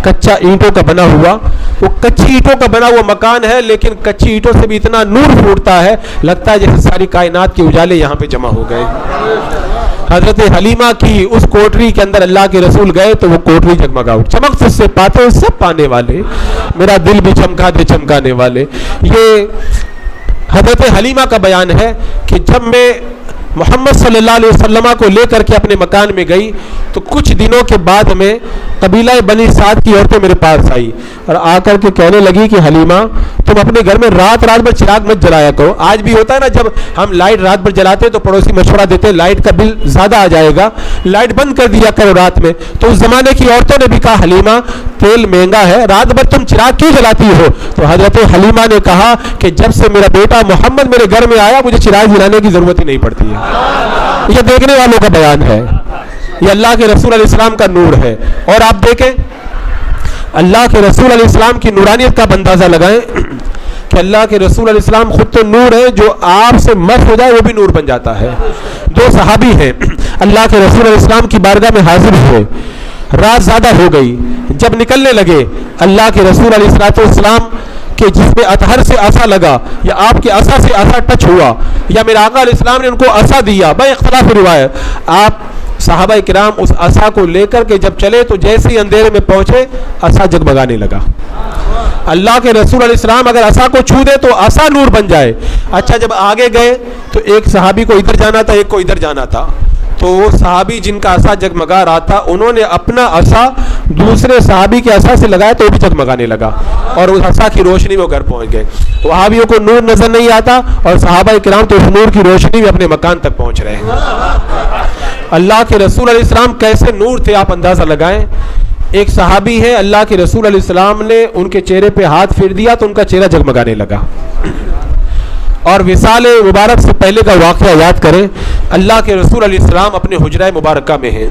کچا اینٹوں کا بنا ہوا, وہ کچی اینٹوں کا بنا ہوا مکان ہے, لیکن کچی اینٹوں سے بھی اتنا نور پھوٹتا ہے, لگتا ہے جیسے ساری کائنات کے اجالے یہاں پہ جمع ہو گئے. حضرت حلیمہ کی اس کوٹری کے اندر اللہ کے رسول گئے تو وہ کوٹری جگمگا اٹھ. چمک تجھ سے پاتے سب پانے والے, میرا دل بھی چمکا دے چمکانے والے. یہ حضرت حلیمہ کا بیان ہے کہ جب میں محمد صلی اللہ علیہ وسلم کو لے کر کے اپنے مکان میں گئی تو کچھ دنوں کے بعد میں قبیلہ بنی سعد کی عورتیں میرے پاس آئی اور آ کر کے کہنے لگی کہ حلیمہ تم اپنے گھر میں رات بھر چراغ مت جلایا کرو. آج بھی ہوتا ہے نا, جب ہم لائٹ رات بھر جلاتے تو پڑوسی مشورہ دیتے ہیں لائٹ کا بل زیادہ آ جائے گا, لائٹ بند کر دیا کرو رات میں. تو اس زمانے کی عورتوں نے بھی کہا حلیمہ تیل مہنگا ہے, رات بھر تم چراغ کیوں جلاتی ہو؟ تو حضرت حلیمہ نے کہا کہ جب سے میرا بیٹا محمد میرے گھر میں آیا مجھے چراغ جلانے کی ضرورت ہی نہیں پڑتی ہے. یہ دیکھنے والوں کا بیان ہے, یہ اللہ کے رسول علیہ السلام کا نور ہے. اور آپ دیکھیں اللہ کے رسول علیہ السلام کی نورانیت کا اندازہ لگائیں کہ اللہ کے رسول علیہ السلام خود تو نور ہے, جو آپ سے مس ہو جائے وہ بھی نور بن جاتا ہے. دو صحابی ہیں, اللہ کے رسول علیہ السلام کی بارگاہ میں حاضر ہوئے, رات زیادہ ہو گئی, جب نکلنے لگے اللہ کے رسول علیہ السلام کہ جس میں اطہر سے عصا لگا یا آپ کے عصا سے عصا ٹچ ہوا یا میرے آقا علیہ السلام نے ان کو عصا دیا, بے اختلاف روایت, آپ صحابہ کرام اس عصا کو لے کر کے جب چلے تو جیسے ہی اندھیرے میں پہنچے عصا جگمگانے لگا. اللہ کے رسول علیہ السلام اگر عصا کو چھو دے تو عصا نور بن جائے. اچھا جب آگے گئے تو ایک صحابی کو ادھر جانا تھا, ایک کو ادھر جانا تھا, تو وہ صحابی جن کا عصا جگمگا رہا تھا انہوں نے اپنا عصا دوسرے صحابی کے عصا سے لگایا تو وہ بھی جگمگانے لگا اور اس عصا کی روشنی میں وہ گھر پہنچ گئے. وہابیوں کو نور نظر نہیں آتا اور صحابہ کرام تو اس نور کی روشنی میں اپنے مکان تک پہنچ رہے ہیں. اللہ کے رسول علیہ السلام کیسے نور تھے آپ اندازہ لگائیں. ایک صحابی ہے, اللہ کے رسول علیہ السلام نے ان کے چہرے پہ ہاتھ پھیر دیا تو ان کا چہرہ جگمگانے لگا. اور وصال مبارک سے پہلے کا واقعہ یاد کریں, اللہ کے رسول علیہ السلام اپنے حجرہ مبارکہ میں ہیں,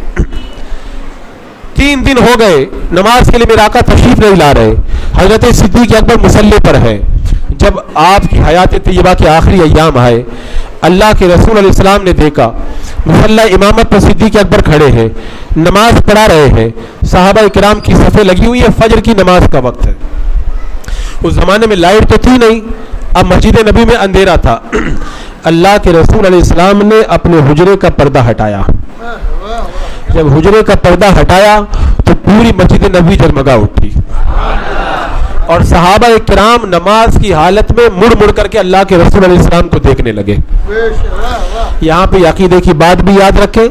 3 دن ہو گئے نماز کے لیے میرے آقا تشریف نہیں لا رہے. حضرت صدیق اکبر مصلی پر ہے. جب آپ کی حیات طیبہ کے آخری ایام آئے, اللہ کے رسول علیہ السلام نے دیکھا مصلی امامت پر صدیق اکبر کھڑے ہیں, نماز پڑھا رہے ہیں, صحابہ کرام کی صفیں لگی ہوئی ہے, فجر کی نماز کا وقت ہے. اس زمانے میں لائٹ تو تھی نہیں, اب مسجد نبی میں اندھیرا تھا. اللہ کے رسول علیہ السلام نے اپنے حجرے کا پردہ ہٹایا. جب حجرے کا پردہ ہٹایا تو پوری مسجد نبوی جگمگا اٹھی اور صحابہ کرام نماز کی حالت میں مڑ مڑ کر کے اللہ کے رسول علیہ السلام کو دیکھنے لگے. یہاں پہ عقیدے کی بات بھی یاد رکھیں,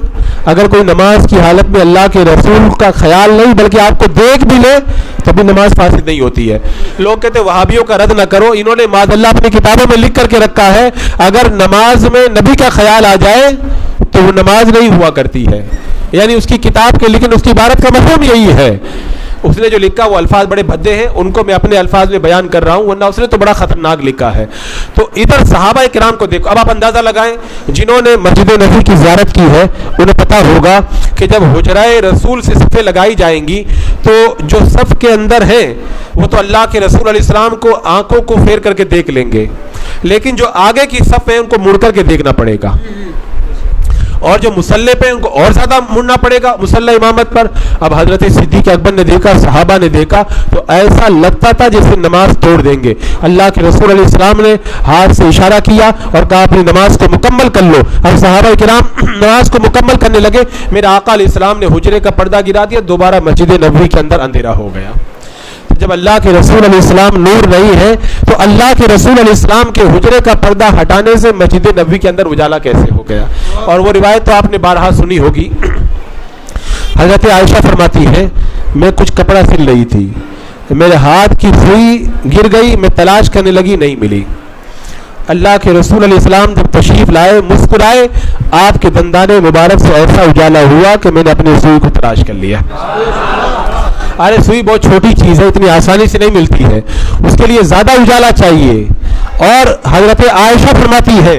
اگر کوئی نماز کی حالت میں اللہ کے رسول کا خیال نہیں بلکہ آپ کو دیکھ بھی لے تبھی نماز فاسد نہیں ہوتی ہے. لوگ کہتے ہیں وہابیوں کا رد نہ کرو, انہوں نے معاذ اللہ اپنی کتابوں میں لکھ کر کے رکھا ہے اگر نماز میں نبی کا خیال آ جائے تو وہ نماز نہیں ہوا کرتی ہے. یعنی اس کی کتاب کے, لیکن اس کی عبارت کا مفہوم یہی ہے. اس نے جو لکھا وہ الفاظ بڑے بھدے ہیں, ان کو میں اپنے الفاظ میں بیان کر رہا ہوں, ورنہ اس نے تو بڑا خطرناک لکھا ہے. تو ادھر صحابہ کرام کو دیکھو. اب آپ اندازہ لگائیں, جنہوں نے مسجد نبوی کی زیارت کی ہے انہیں پتہ ہوگا کہ جب حجرہ رسول سے صفیں لگائی جائیں گی تو جو صف کے اندر ہیں وہ تو اللہ کے رسول علیہ السلام کو آنکھوں کو پھیر کر کے دیکھ لیں گے, لیکن جو آگے کی صف ہیں ان کو مڑ کر کے دیکھنا پڑے گا, اور جو مصلی پہ ان کو اور زیادہ مڑنا پڑے گا مصلی امامت پر. اب حضرت صدیق اکبر نے دیکھا, صحابہ نے دیکھا تو ایسا لگتا تھا جیسے نماز توڑ دیں گے. اللہ کے رسول علیہ السلام نے ہاتھ سے اشارہ کیا اور کہا اپنی نماز کو مکمل کر لو. اب صحابہ کرام نماز کو مکمل کرنے لگے, میرے آقا علیہ السلام نے حجرے کا پردہ گرا دیا, دوبارہ مسجد نبوی کے اندر اندھیرا ہو گیا. جب اللہ کے رسول علیہ السلام نور نہیں ہے تو اللہ کے رسول علیہ السلام کے حجرے کا پردہ ہٹانے سے مسجد نبوی کے اندر اجالا کیسے ہو گیا. اور وہ روایت تو آپ نے بارہا سنی ہوگی. حضرت عائشہ فرماتی ہے میں کچھ کپڑا سل رہی تھی, میرے ہاتھ کی سوئی گر گئی, میں تلاش کرنے لگی نہیں ملی. اللہ کے رسول علیہ السلام جب تشریف لائے مسکرائے, آپ کے دندان مبارک سے ایسا اجالا ہوا کہ میں نے اپنی سوئی کو تلاش کر لیا. ارے سوئی بہت چھوٹی چیز ہے, اتنی آسانی سے نہیں ملتی ہے, اس کے لیے زیادہ اجالا چاہیے. اور حضرت عائشہ فرماتی ہے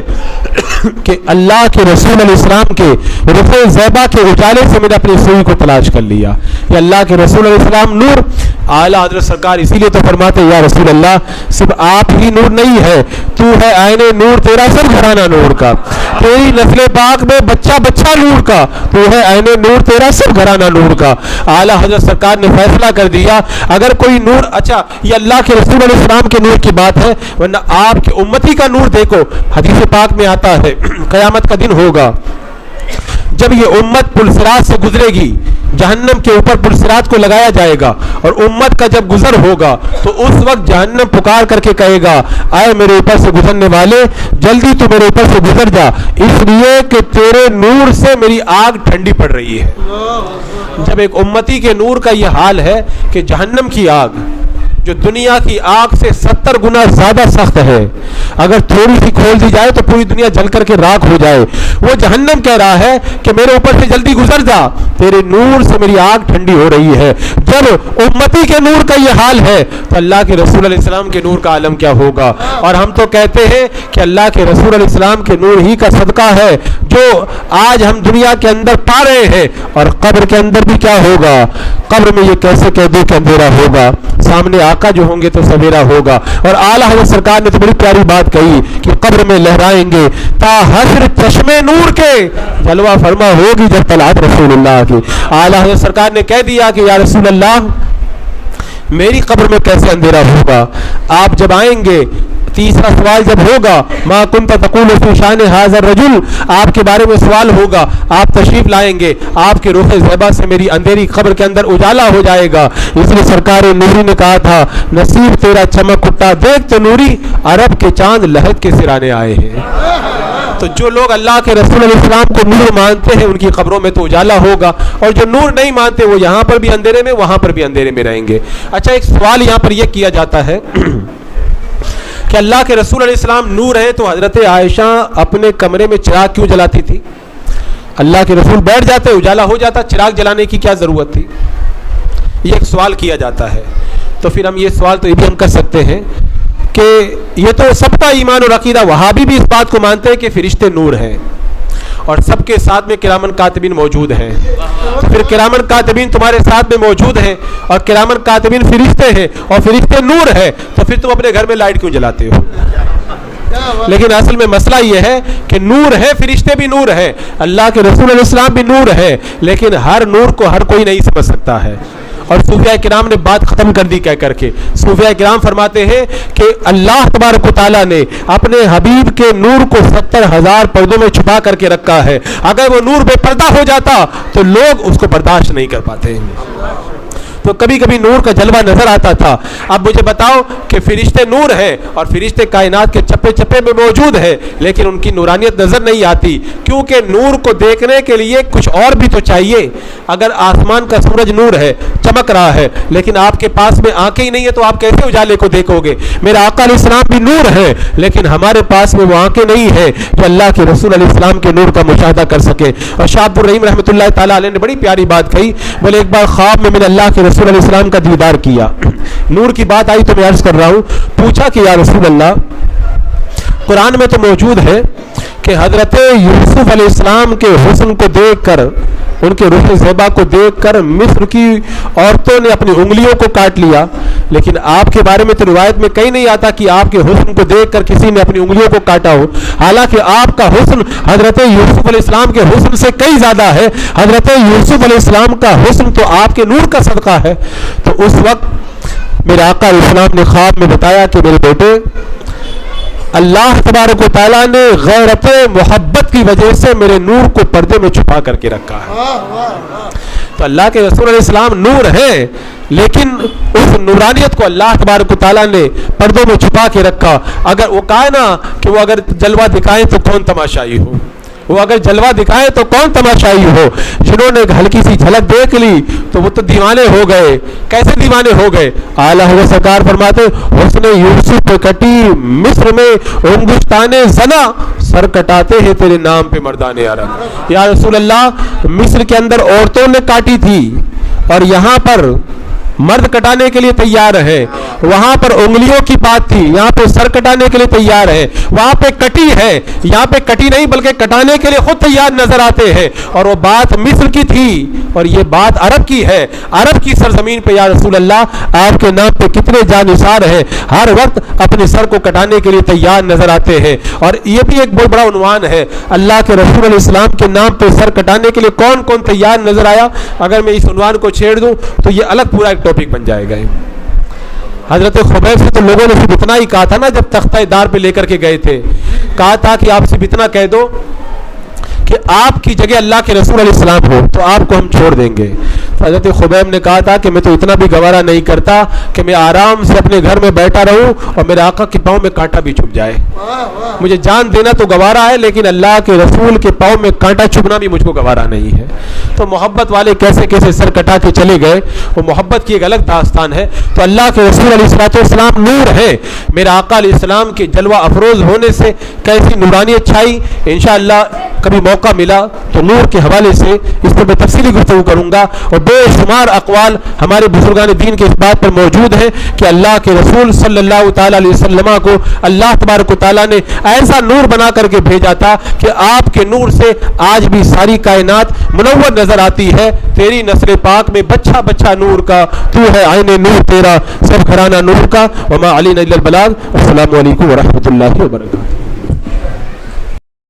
کہ اللہ کے رسول علیہ السلام کے رخ زیبا کے اجالے سے میں نے اپنی سوئی کو تلاش کر لیا. کہ اللہ کے رسول علیہ السلام نور. اعلیٰ حضرت سرکار اسی لیے تو فرماتے یا رسول اللہ صرف آپ ہی نور نہیں ہے, تو ہے عین نور, تیرا سب گھرانہ نور کا, تیری نسل پاک میں بچہ بچہ نور کا, تو ہے عین نور, تیرا سب گھرانہ نور کا. اعلیٰ حضرت سرکار نے فیصلہ کر دیا اگر کوئی نور, اچھا یہ اللہ کے رسول علیہ السلام کے نور کی بات ہے, ورنہ آپ کے امتی کا نور دیکھو. حدیث پاک میں آتا ہے قیامت کا دن ہوگا جب یہ امت پلسرات سے گزرے گی, جہنم کے اوپر پلسرات کو لگایا جائے گا, اور امت کا جب گزر ہوگا تو اس وقت جہنم پکار کر کے کہے گا آئے میرے اوپر سے گزرنے والے, جلدی تو میرے اوپر سے گزر جا, اس لیے کہ تیرے نور سے میری آگ ٹھنڈی پڑ رہی ہے. جب ایک امتی کے نور کا یہ حال ہے کہ جہنم کی آگ جو دنیا کی آگ سے 70 گنا زیادہ سخت ہے, اگر تھوڑی سی کھول دی جائے تو پوری دنیا جل کر کے راکھ ہو جائے, وہ جہنم کہہ رہا ہے کہ میرے اوپر سے جلدی گزر جا, تیرے نور سے میری آگ ٹھنڈی ہو رہی ہے. جب امتی کے نور کا یہ حال ہے تو اللہ کے رسول علیہ السلام کے نور کا عالم کیا ہوگا. اور ہم تو کہتے ہیں کہ اللہ کے رسول علیہ السلام کے نور ہی کا صدقہ ہے جو آج ہم دنیا کے اندر پا رہے ہیں, اور قبر کے اندر بھی کیا ہوگا, قبر میں یہ کیسے کہہ دوں کہ اندھیرا ہوگا, سامنے آقا جو ہوں گے تو سویرا ہوگا. اور اعلیٰ حضرت سرکار نے تو بڑی پیاری بات کہی کہ قبر میں لہرائیں گے تا حشر چشمے نور کے, جلوہ فرما ہوگی جب طلعت رسول اللہ کی. اعلیٰ حضرت سرکار نے کہہ دیا کہ یا رسول اللہ میری قبر میں کیسے اندھیرا ہوگا. آپ جب آئیں گے, تیسرا سوال جب ہوگا ما کنت تقول فی شان ھذا الرجل, آپ کے بارے میں سوال ہوگا, آپ تشریف لائیں گے, آپ کے رخ زیبا سے میری اندھیری قبر کے اندر اجالا ہو جائے گا. اس لیے سرکار نوری نے کہا تھا نصیب تیرا چمک اٹھا دیکھ تو نوری, عرب کے چاند لہد کے سرانے آئے ہیں. تو جو لوگ اللہ کے رسول علیہ السلام کو نور مانتے ہیں ان کی قبروں میں تو اجالا ہوگا, اور جو نور نہیں مانتے وہ یہاں پر بھی اندھیرے میں وہاں پر بھی اندھیرے میں رہیں گے. اچھا ایک سوال یہاں پر یہ کیا جاتا ہے کہ اللہ کے رسول علیہ السلام نور ہیں تو حضرت عائشہ اپنے کمرے میں چراغ کیوں جلاتی تھی؟ اللہ کے رسول بیٹھ جاتے اجالا ہو جاتا, چراغ جلانے کی کیا ضرورت تھی؟ یہ ایک سوال کیا جاتا ہے. تو پھر ہم یہ سوال تو یہ بھی ہم کر سکتے ہیں کہ یہ تو سب کا ایمان اور عقیدہ, وہابی بھی اس بات کو مانتے ہیں کہ فرشتے نور ہیں, اور سب کے ساتھ میں کرامن کاتبین موجود ہیں. پھر کرامن کاتبین تمہارے ساتھ میں موجود ہیں, اور کرامن کاتبین فرشتے ہیں, اور فرشتے نور ہیں, تو پھر تم اپنے گھر میں لائٹ کیوں جلاتے ہو؟ لیکن اصل میں مسئلہ یہ ہے کہ نور ہے, فرشتے بھی نور ہیں, اللہ کے رسول علیہ السلام بھی نور ہے, لیکن ہر نور کو ہر کوئی نہیں سمجھ سکتا ہے. اور صوفیاء کرام نے بات ختم کر دی کہہ کر کے. صوفیاء کرام فرماتے ہیں کہ اللہ تبارک و تعالیٰ نے اپنے حبیب کے نور کو 70,000 پردوں میں چھپا کر کے رکھا ہے. اگر وہ نور بے پردہ ہو جاتا تو لوگ اس کو برداشت نہیں کر پاتے. تو کبھی کبھی نور کا جلوہ نظر آتا تھا. اب مجھے بتاؤ کہ فرشتے نور ہیں اور فرشتے کائنات کے چپے چپے میں موجود ہیں, لیکن ان کی نورانیت نظر نہیں آتی, کیونکہ نور کو دیکھنے کے لیے کچھ اور بھی تو چاہیے. اگر آسمان کا سورج نور ہے, چمک رہا ہے, لیکن آپ کے پاس میں آنکھیں ہی نہیں ہے تو آپ کیسے اجالے کو دیکھو گے؟ میرا آقا علیہ السلام بھی نور ہے, لیکن ہمارے پاس میں وہ آنکھیں نہیں ہے جو اللہ کے رسول علیہ السلام کے نور کا مشاہدہ کر سکے. اور شاہ عبد الرحیم رحمۃ اللہ تعالیٰ علیہ نے بڑی پیاری بات کہی, بولے ایک بار خواب میں نے اللہ کے رسول علیہ السلام کا دیدار کیا. نور کی بات آئی تو میں عرض کر رہا ہوں, پوچھا کہ یا رسول اللہ قرآن میں تو موجود ہے کہ حضرت یوسف علیہ السلام کے حسن کو دیکھ کر, ان کے رخ زیبا کو دیکھ کر مصر کی عورتوں نے اپنی انگلیوں کو کاٹ لیا, لیکن آپ کے بارے میں تو روایت میں کہیں نہیں آتا کہ آپ کے حسن کو دیکھ کر کسی نے اپنی انگلیوں کو کاٹا ہو. حالانکہ آپ کا حسن حضرت یوسف علیہ السلام کے حسن سے کئی زیادہ ہے. حضرت یوسف علیہ السلام کا حسن تو آپ کے نور کا صدقہ ہے. تو اس وقت میرے آقا علیہ السلام نے خواب میں بتایا کہ میرے بیٹے, اللہ تبارک و تعالیٰ نے غیرت محبت کی وجہ سے میرے نور کو پردے میں چھپا کر کے رکھا ہے. تو اللہ کے رسول علیہ السلام نور ہیں, لیکن اس نورانیت کو اللہ تبارک و تعالیٰ نے پردوں میں چھپا کے رکھا. اگر وہ کہا نا کہ وہ اگر جلوہ دکھائیں تو کون تماشائی ہو, وہ اگر جلوہ دکھائے تو کون تماشائی ہو. جنہوں نے ہلکی سی جھلک دیکھ لی تو وہ تو دیوانے ہو گئے. کیسے دیوانے ہو گئے؟ اعلیٰ حضرت سرکار فرماتے حسن یوسف پہ کٹی مصر میں انگشتان زنا, سر کٹاتے ہیں تیرے نام پہ مردان عرب. یا رسول اللہ مصر کے اندر عورتوں نے کاٹی تھی, اور یہاں پر مرد کٹانے کے لیے تیار ہے. وہاں پر انگلیوں کی بات تھی, یہاں پہ سر کٹانے کے لیے تیار ہے. وہاں پہ کٹی ہے, یہاں پہ کٹی نہیں بلکہ کٹانے کے لیے خود تیار نظر آتے ہیں. اور وہ بات مصر کی تھی اور یہ بات عرب کی ہے. عرب کی سرزمین پہ یا رسول اللہ آپ کے نام پہ کتنے جانثار ہیں, ہر وقت اپنے سر کو کٹانے کے لیے تیار نظر آتے ہیں. اور یہ بھی ایک بہت بڑا عنوان ہے, اللہ کے رسول علیہ السلام کے نام پہ سر کٹانے کے لیے کون کون تیار نظر آیا. اگر میں اس عنوان کو چھیڑ دوں تو یہ الگ پورا ایک ٹاپک بن جائے گا. حضرت خبیب سے تو لوگوں نے صرف اتنا ہی کہا تھا نا, جب تختہ دار پہ لے کر کے گئے تھے, کہا تھا کہ آپ صرف اتنا کہہ دو کہ آپ کی جگہ اللہ کے رسول علیہ السلام ہو تو آپ کو ہم چھوڑ دیں گے. حضرت خبیب نے کہا تھا کہ میں تو اتنا بھی گوارا نہیں کرتا کہ میں آرام سے اپنے گھر میں بیٹھا رہوں اور میرے آقا کے پاؤں میں کانٹا بھی چھپ جائے. مجھے جان دینا تو گوارا ہے, لیکن اللہ کے رسول کے پاؤں میں کانٹا چھپنا بھی مجھ کو گوارا نہیں ہے. تو محبت والے کیسے کیسے سر کٹا کے چلے گئے, وہ محبت کی ایک الگ داستان ہے. تو اللہ کے رسول علیہ السلام نور ہے. میرے آقا علیہ السلام کے جلوہ افروز ہونے سے کیسی نورانیت چھائی. انشاءاللہ کبھی موقع ملا تو نور کے حوالے سے اس پر میں تفصیلی گفتگو کروں گا. اور بے شمار اقوال ہمارے بزرگان دین کے اس بات پر موجود ہیں کہ اللہ کے رسول صلی اللہ تعالیٰ علیہ وسلم کو اللہ تبارک و تعالیٰ نے ایسا نور بنا کر کے بھیجا تھا کہ آپ کے نور سے آج بھی ساری کائنات منور نظر آتی ہے. تیری نسل پاک میں بچہ بچہ نور کا, تو ہے عین نور تیرا, سب گھرانہ نور کا. وما علینا الا البلاغ. السلام علیکم ورحمۃ اللہ وبرکاتہ.